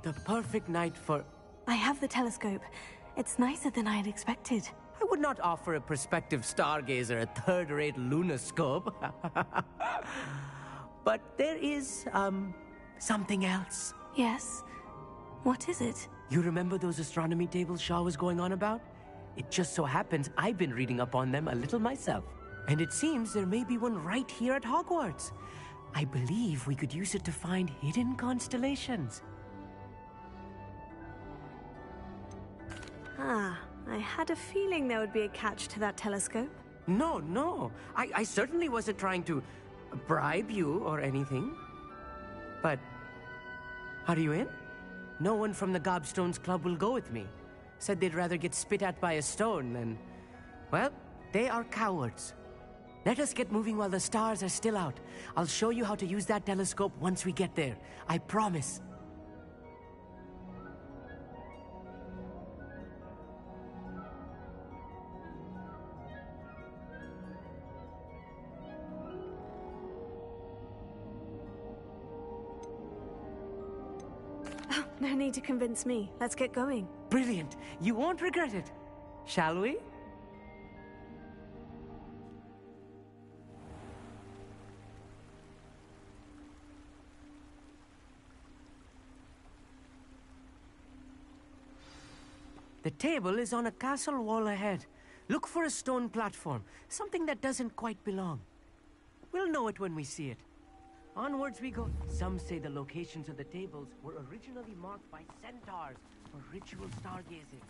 The perfect night for... I have the telescope. It's nicer than I had expected. I would not offer a prospective stargazer a third-rate lunoscope. But there is, something else. Yes? What is it? You remember those astronomy tables Shaw was going on about? It just so happens I've been reading up on them a little myself. And it seems there may be one right here at Hogwarts. I believe we could use it to find hidden constellations. Ah, I had a feeling there would be a catch to that telescope. No. I certainly wasn't trying to bribe you or anything. But, are you in? No one from the Gobstones Club will go with me. Said they'd rather get spit at by a stone than... Well, they are cowards. Let us get moving while the stars are still out. I'll show you how to use that telescope once we get there. I promise. Oh, no need to convince me. Let's get going. Brilliant. You won't regret it. Shall we? The table is on a castle wall ahead. Look for a stone platform, something that doesn't quite belong. We'll know it when we see it. Onwards we go. Some say the locations of the tables were originally marked by centaurs for ritual stargazing.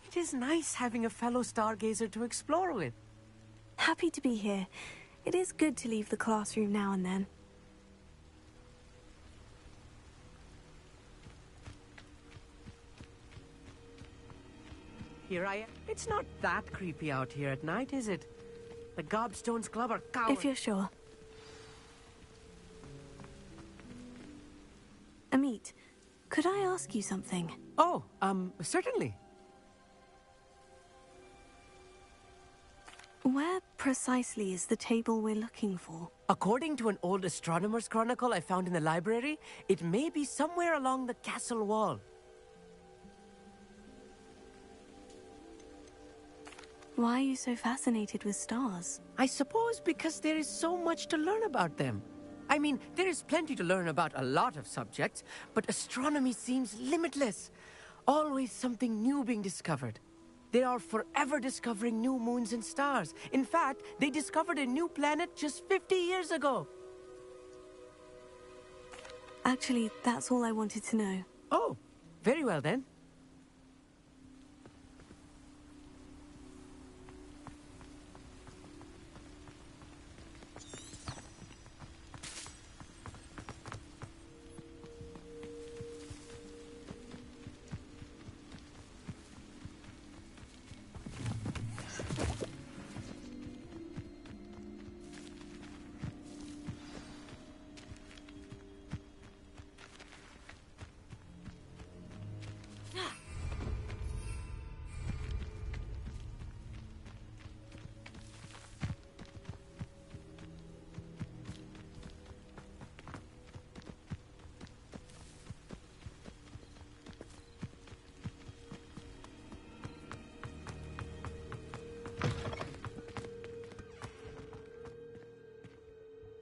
It is nice having a fellow stargazer to explore with. Happy to be here. It is good to leave the classroom now and then. Here I am. It's not that creepy out here at night, is it? The Gobstones Club are cowards. If you're sure. Amit, could I ask you something? Oh, certainly. Where precisely is the table we're looking for? According to an old astronomer's chronicle I found in the library, it may be somewhere along the castle wall. Why are you so fascinated with stars? I suppose because there is so much to learn about them. I mean, there is plenty to learn about a lot of subjects, but astronomy seems limitless. Always something new being discovered. They are forever discovering new moons and stars. In fact, they discovered a new planet just 50 years ago. Actually, that's all I wanted to know. Oh, very well then.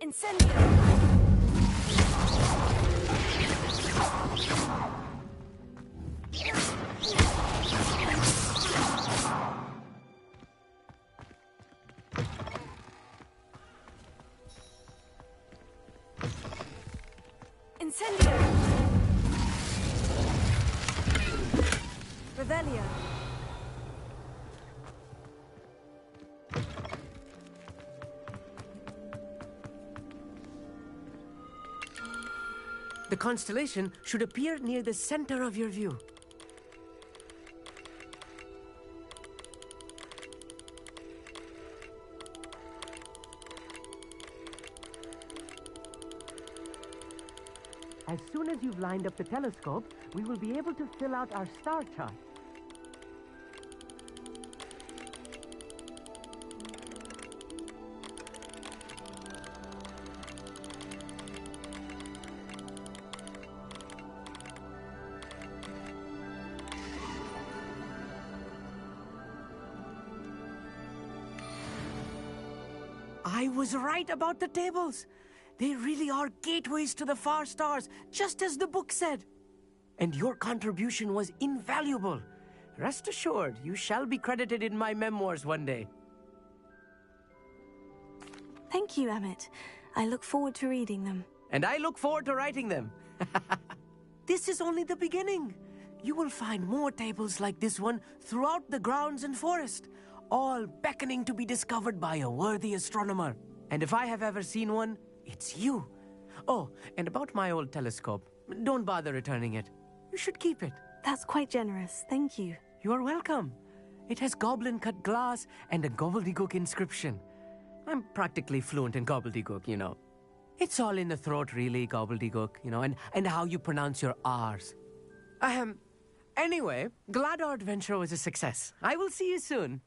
Incendio! Incendio! Revelio! The constellation should appear near the center of your view. As soon as you've lined up the telescope, we will be able to fill out our star chart. I was right about the tables. They really are gateways to the far stars, just as the book said. And your contribution was invaluable. Rest assured, you shall be credited in my memoirs one day. Thank you, Amit. I look forward to reading them. And I look forward to writing them. This is only the beginning. You will find more tables like this one throughout the grounds and forest, all beckoning to be discovered by a worthy astronomer. And if I have ever seen one, it's you. Oh, and about my old telescope, don't bother returning it. You should keep it. That's quite generous. Thank you. You are welcome. It has goblin-cut glass and a gobbledygook inscription. I'm practically fluent in gobbledygook, you know. It's all in the throat, really, gobbledygook, you know, and how you pronounce your R's. Anyway, glad our adventure was a success. I will see you soon.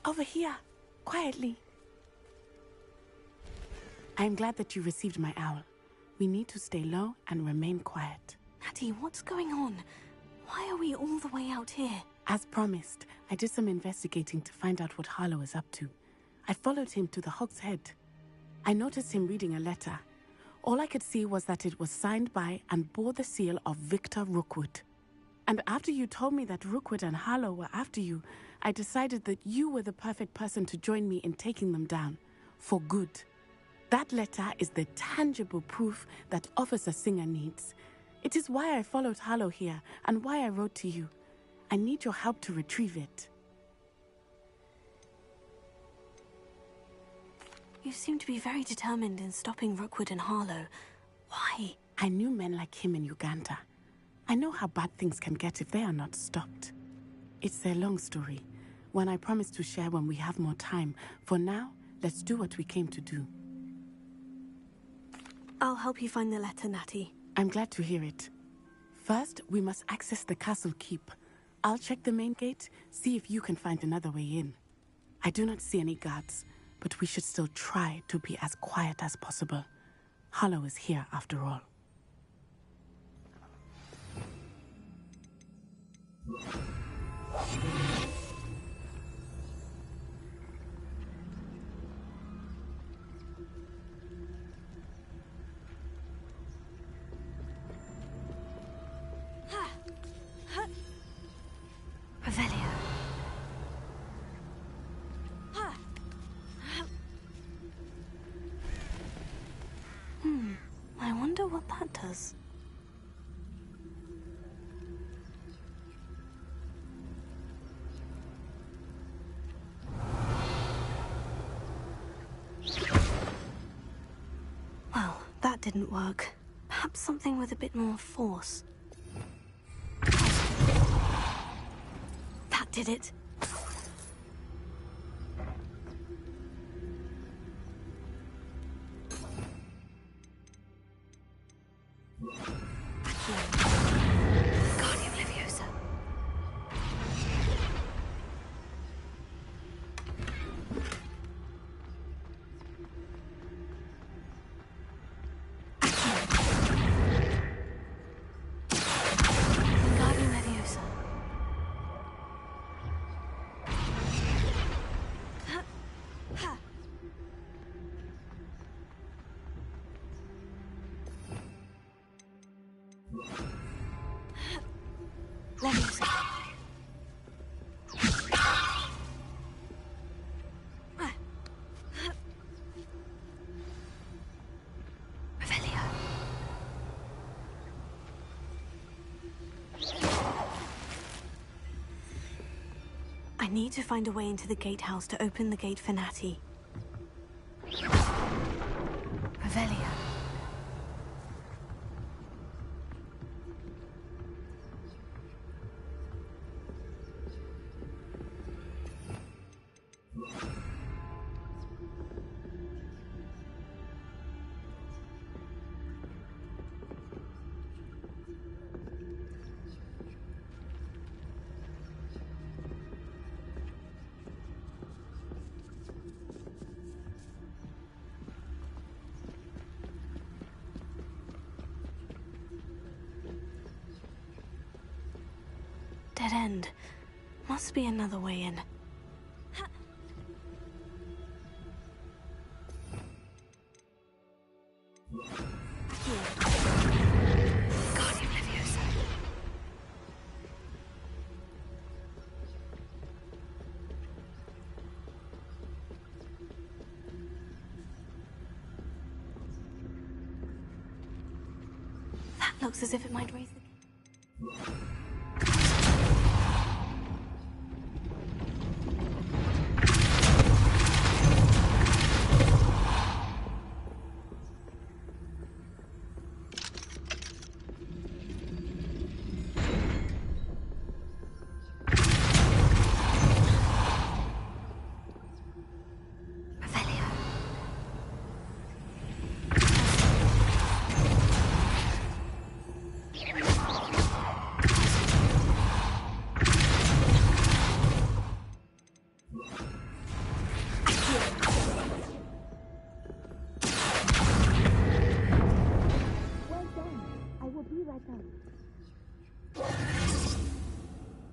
Over here, quietly. I am glad that you received my owl. We need to stay low and remain quiet. Natty, what's going on? Why are we all the way out here? As promised, I did some investigating to find out what Harlow is up to. I followed him to the Hog's Head. I noticed him reading a letter. All I could see was that it was signed by and bore the seal of Victor Rookwood. And after you told me that Rookwood and Harlow were after you, I decided that you were the perfect person to join me in taking them down. For good. That letter is the tangible proof that Officer Singer needs. It is why I followed Harlow here and why I wrote to you. I need your help to retrieve it. You seem to be very determined in stopping Rookwood and Harlow. Why? I knew men like him in Uganda. I know how bad things can get if they are not stopped. It's a long story, one I promise to share when we have more time. For now, let's do what we came to do. I'll help you find the letter, Natty. I'm glad to hear it. First, we must access the castle keep. I'll check the main gate, see if you can find another way in. I do not see any guards, but we should still try to be as quiet as possible. Harlow is here after all. Revelio. I wonder what that does. Well, that didn't work. Perhaps something with a bit more force. That did it. Guardian Leviosa. Guardian Leviosa. Leviosa. Revelio. I need to find a way into the gatehouse to open the gate for Natty. Revelio. Dead end. Must be another way in. Guardian Leviosa. looks as if it might raise the...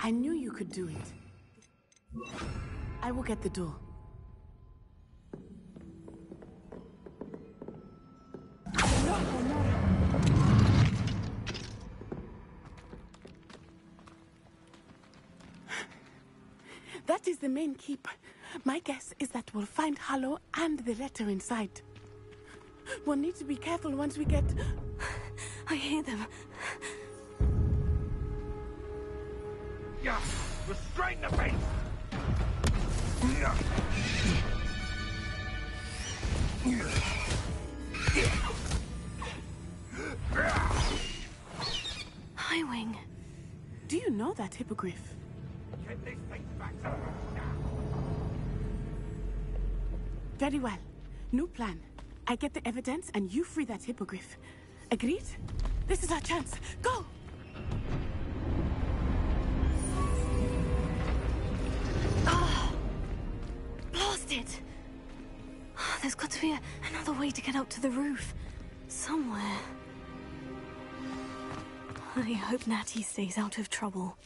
I knew you could do it. I will get the door. That is the main keep. My guess is that we'll find Harlow and the letter inside. We'll need to be careful once we get... I hear them. Yeah, restrain the beast! Highwing. Do you know that hippogriff? Get this thing back to Very well. New plan. I get the evidence and you free that hippogriff. Agreed? This is our chance. Go! Blasted! There's got to be another way to get up to the roof. Somewhere. I hope Natty stays out of trouble.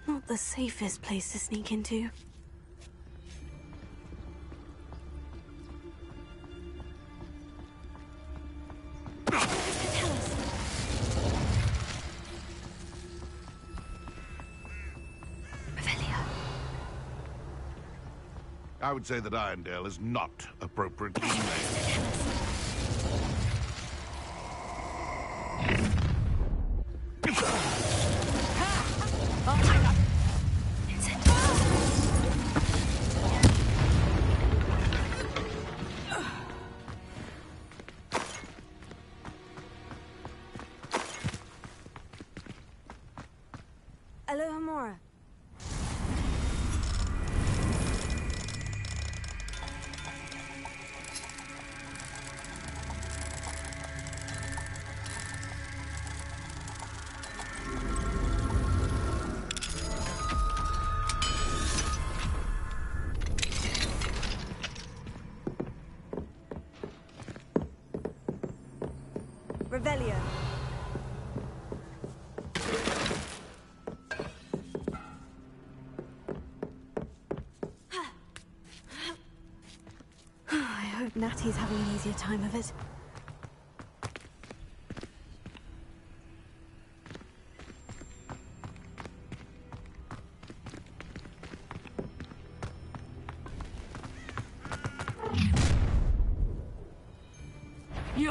Not the safest place to sneak into. I would say that Irondale is not appropriately named. Alohomora. Revelio. I hope Natty's having an easier time of it.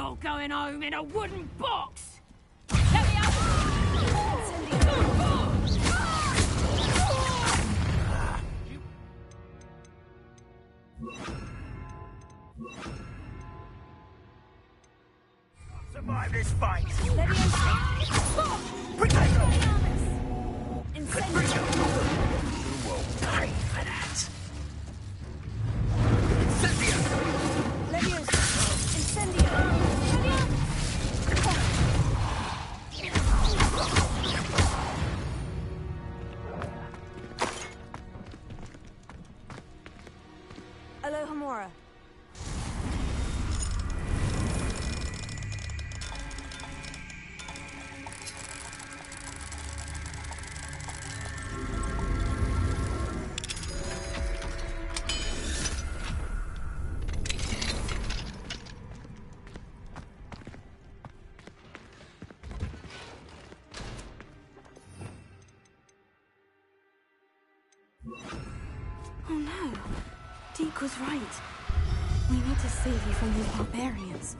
all going home in a wooden box! Let me out! Survive this fight! Potato! Incendio! You will pay for that! Incendio! Leviosa! Incendio! Alohomora. Oh no. Deke was right. We need to save you from these barbarians.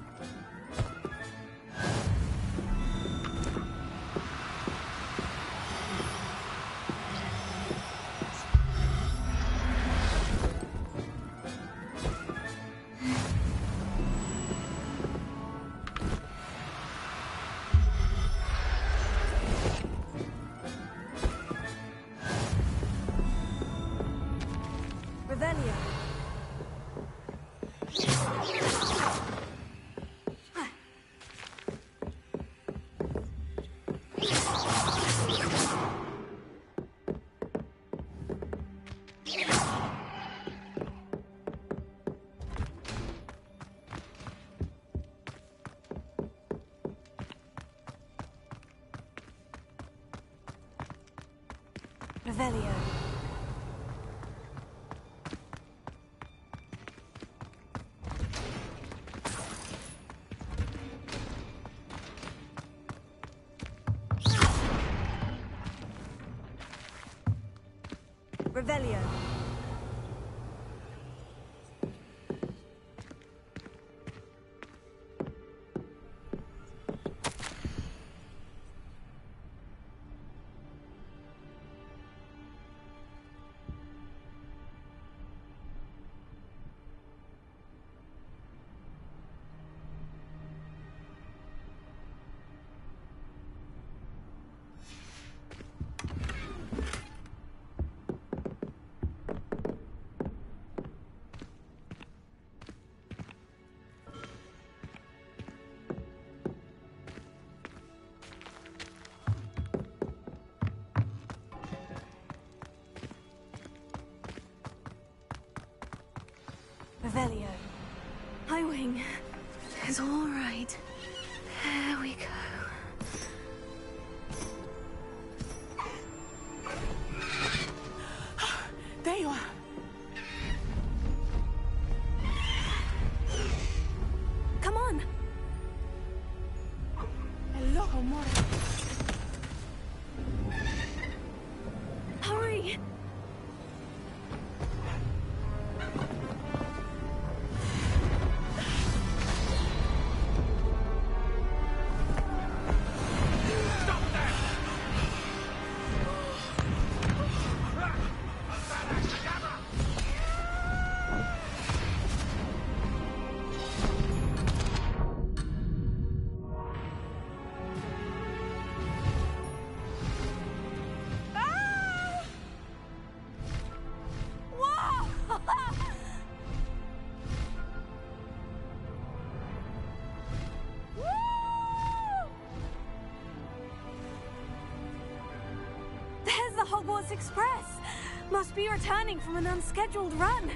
Revelio. Revelio. Revelio. Revelio. Highwing. It's all right. There we go. There you are. Come on. Hello, Homora. Hurry. There's the Hogwarts Express. Must be returning from an unscheduled run.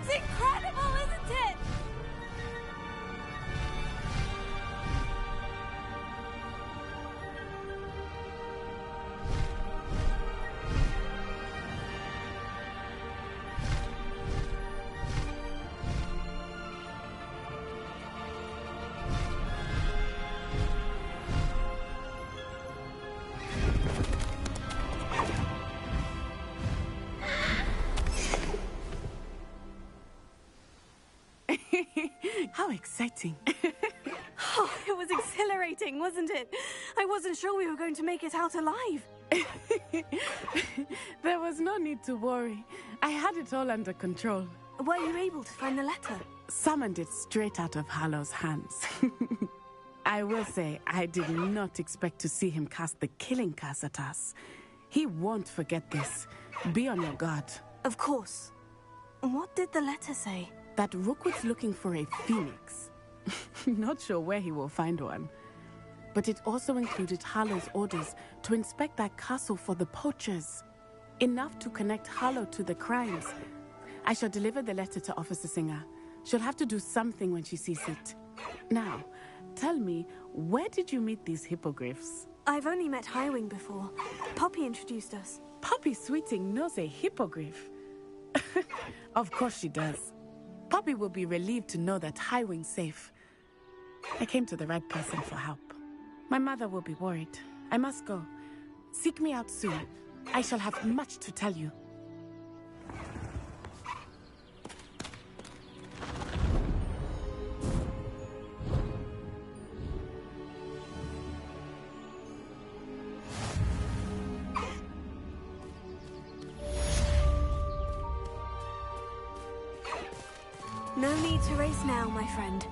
It's incredible, isn't it? How exciting. Oh, it was exhilarating, wasn't it? I wasn't sure we were going to make it out alive. There was no need to worry. I had it all under control. Were you able to find the letter? Summoned it straight out of Harlow's hands. I will say, I did not expect to see him cast the killing curse at us. He won't forget this. Be on your guard. Of course. What did the letter say? That Rookwood's looking for a phoenix. Not sure where he will find one. But it also included Harlow's orders to inspect that castle for the poachers. Enough to connect Harlow to the crimes. I shall deliver the letter to Officer Singer. She'll have to do something when she sees it. Now, tell me, where did you meet these hippogriffs? I've only met Highwing before. Poppy introduced us. Poppy Sweeting knows a hippogriff. Of course she does. Poppy will be relieved to know that Highwing's safe. I came to the right person for help. My mother will be worried. I must go. Seek me out soon. I shall have much to tell you. No need to race now, my friend.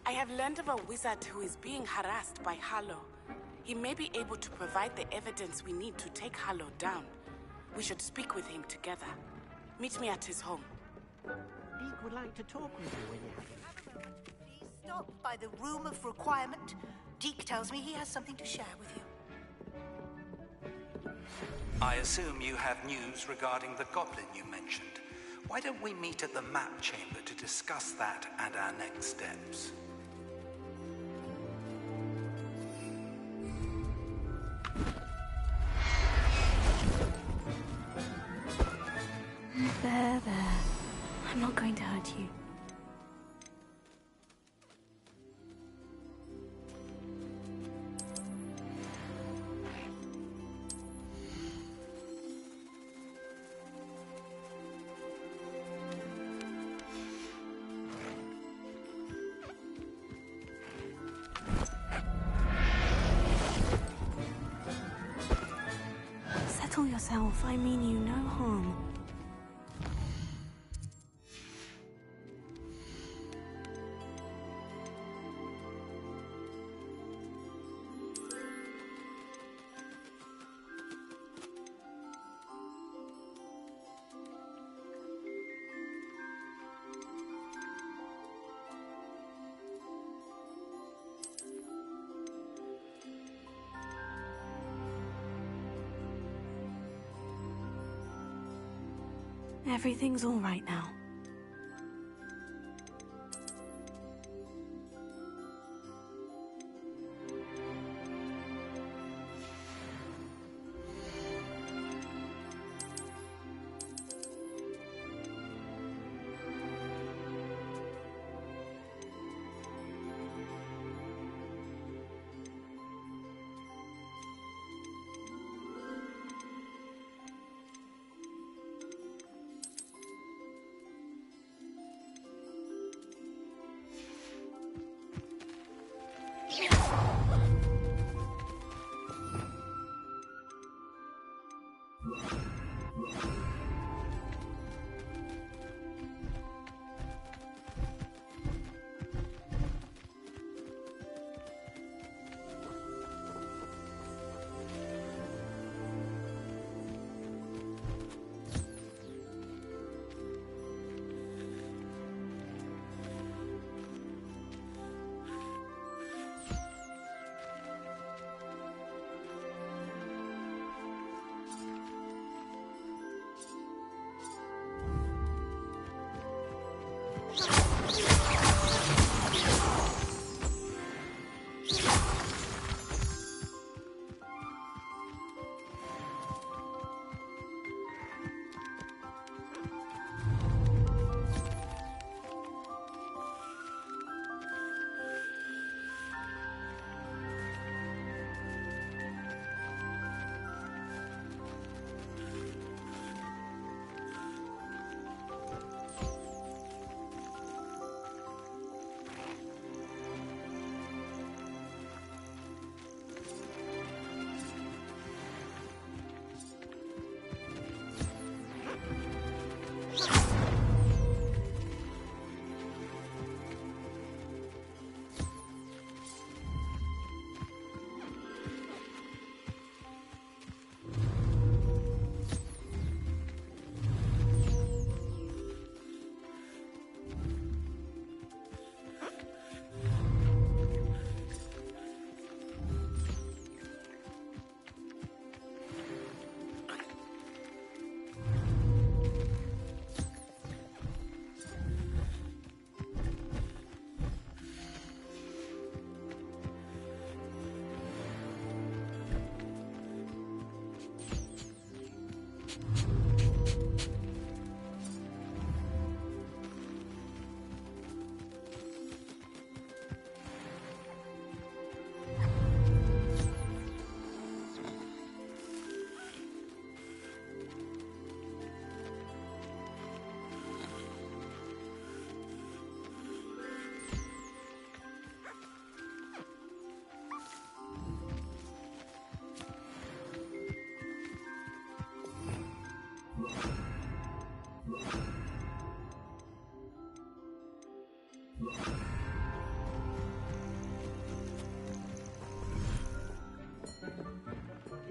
I have learned of a wizard who is being harassed by Harlow. He may be able to provide the evidence we need to take Harlow down. We should speak with him together. Meet me at his home. Deke would like to talk with you when you have him. Please stop by the room of requirement. Deke tells me he has something to share with you. I assume you have news regarding the goblin you mentioned. Why don't we meet at the map chamber to discuss that and our next steps? There. I'm not going to hurt you. Settle yourself. I mean you no harm. Everything's all right now.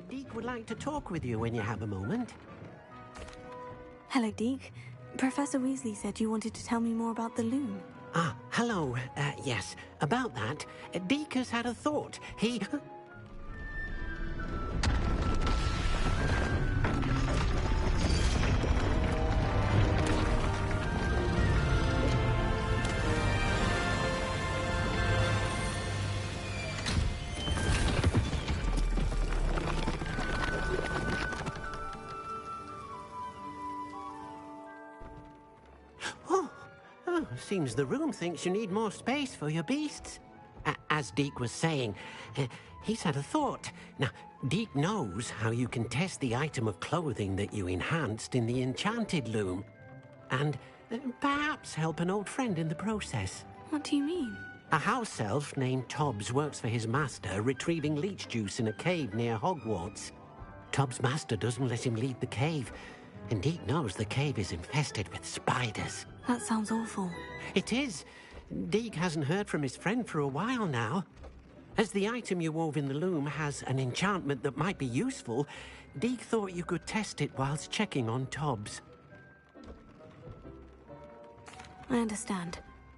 Deke would like to talk with you when you have a moment. Hello, Deke. Professor Weasley said you wanted to tell me more about the loom. Ah, hello. Yes, about that. Deke has had a thought. He... Seems the room thinks you need more space for your beasts. As Deke was saying, he's had a thought. Now, Deke knows how you can test the item of clothing that you enhanced in the enchanted loom. And perhaps help an old friend in the process. What do you mean? A house elf named Tobbs works for his master, retrieving leech juice in a cave near Hogwarts. Tobbs' master doesn't let him leave the cave, and Deke knows the cave is infested with spiders. That sounds awful. It is. Deke hasn't heard from his friend for a while now. As the item you wove in the loom has an enchantment that might be useful, Deke thought you could test it whilst checking on Tobbs. I understand.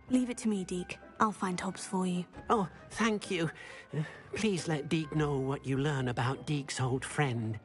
Leave it to me, Deke. I'll find Tobbs for you. Oh, thank you. Please let Deke know what you learn about Deke's old friend.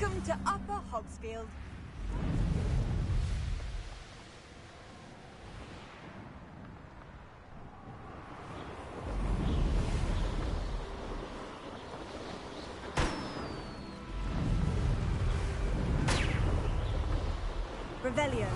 Welcome to Upper Hogsfield. Revelio.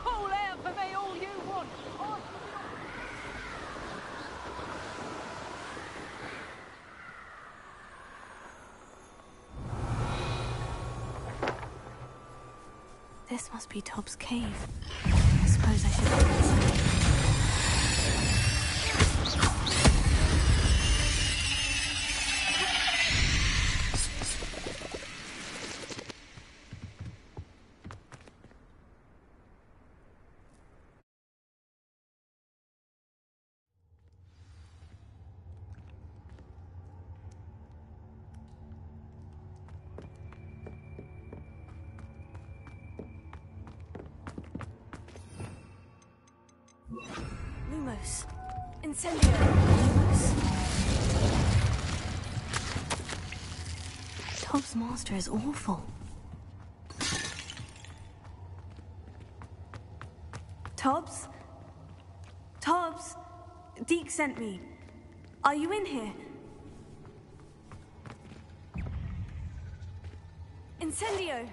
Call out for me all you want. This must be Tob's cave. I suppose I should go inside. Lumos. Incendio. Lumos. Tob's master is awful. Tobbs? Tobbs? Deke sent me. Are you in here? Incendio!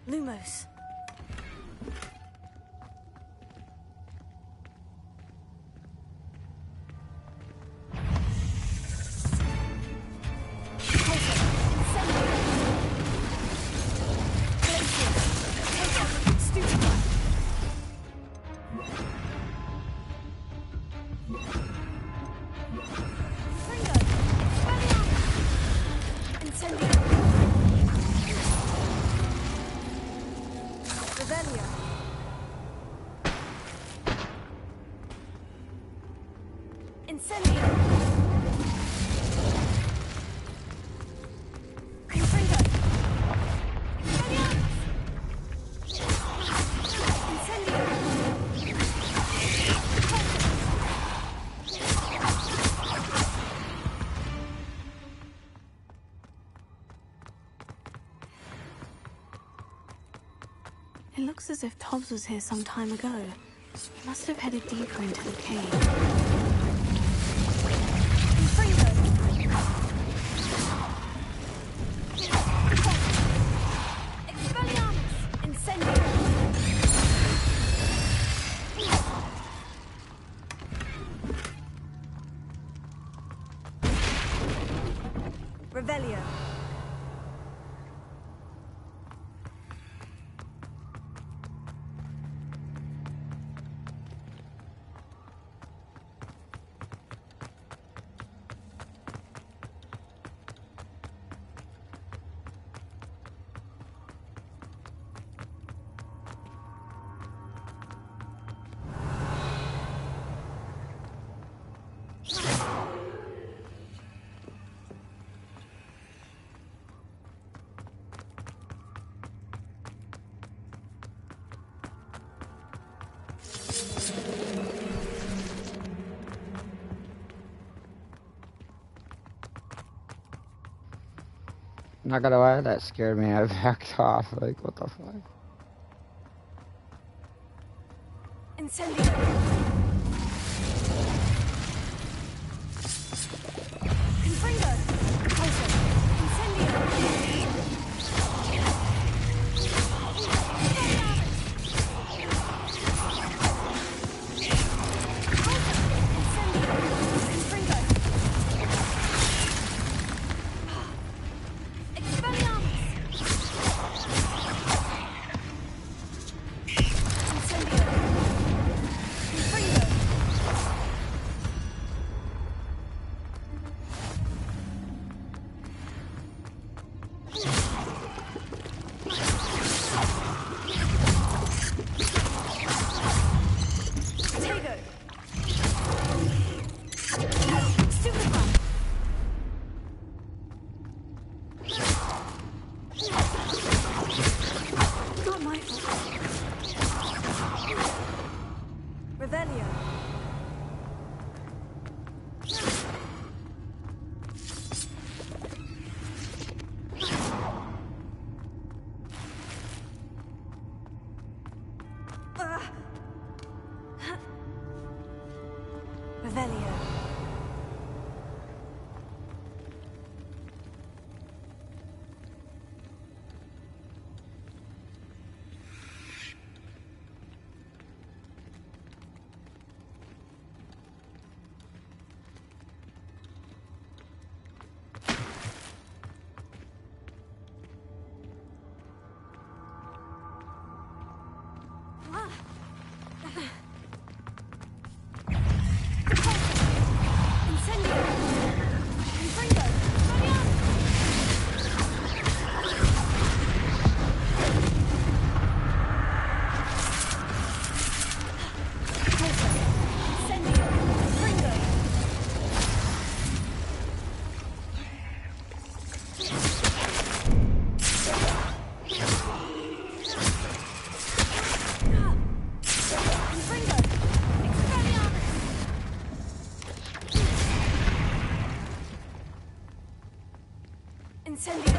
Lumos. It looks as if Tobbs was here some time ago. He must have headed deeper into the cave. Revelio. Not gonna lie, that scared me. I backed off. Like, what the fuck? Incendio. Confringo. Repulsor. Incendio. Incendio.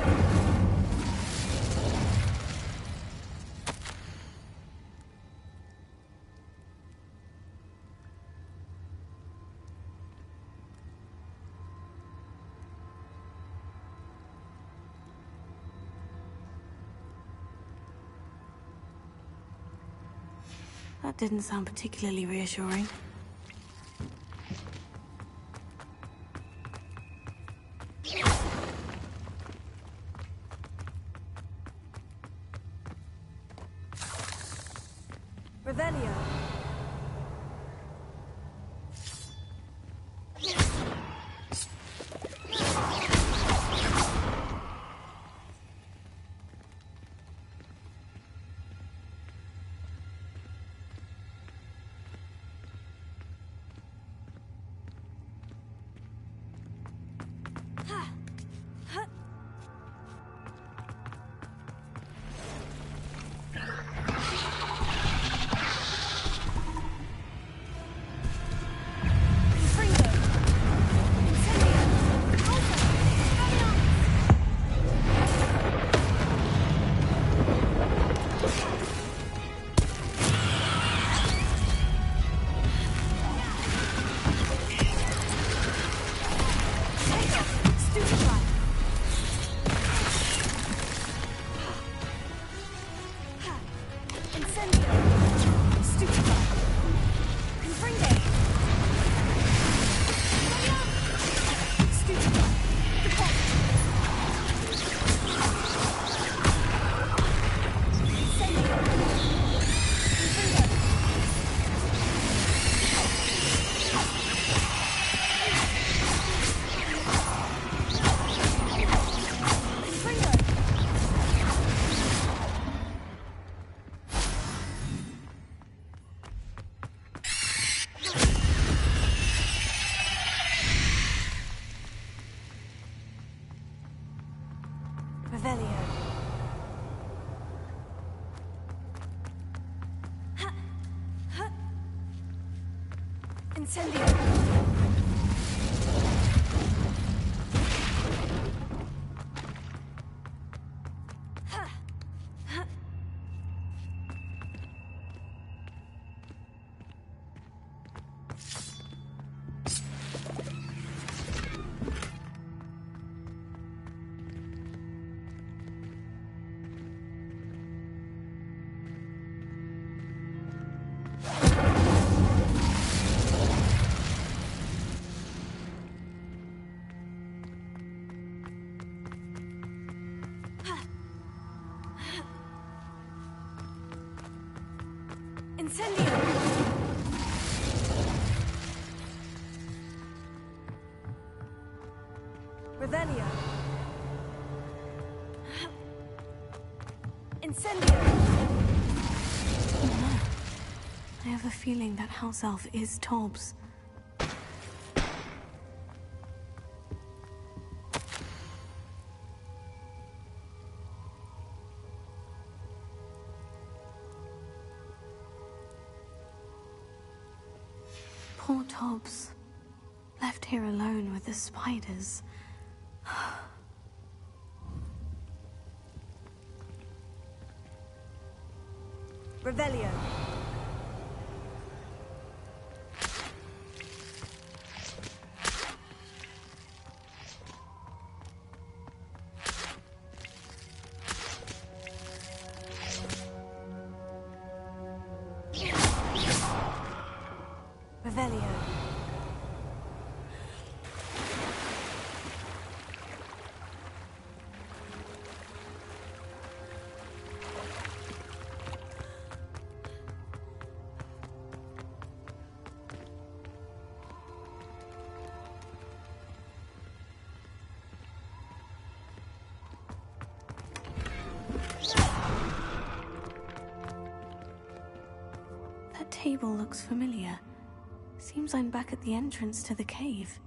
That didn't sound particularly reassuring. Revelio. Incendio. Incendio! Revelio! Incendio! I have a feeling that house elf is Tobbs. Poor Tobbs. Left here alone with the spiders. Revelio. Revelio. That table looks familiar. Seems I'm back at the entrance to the cave.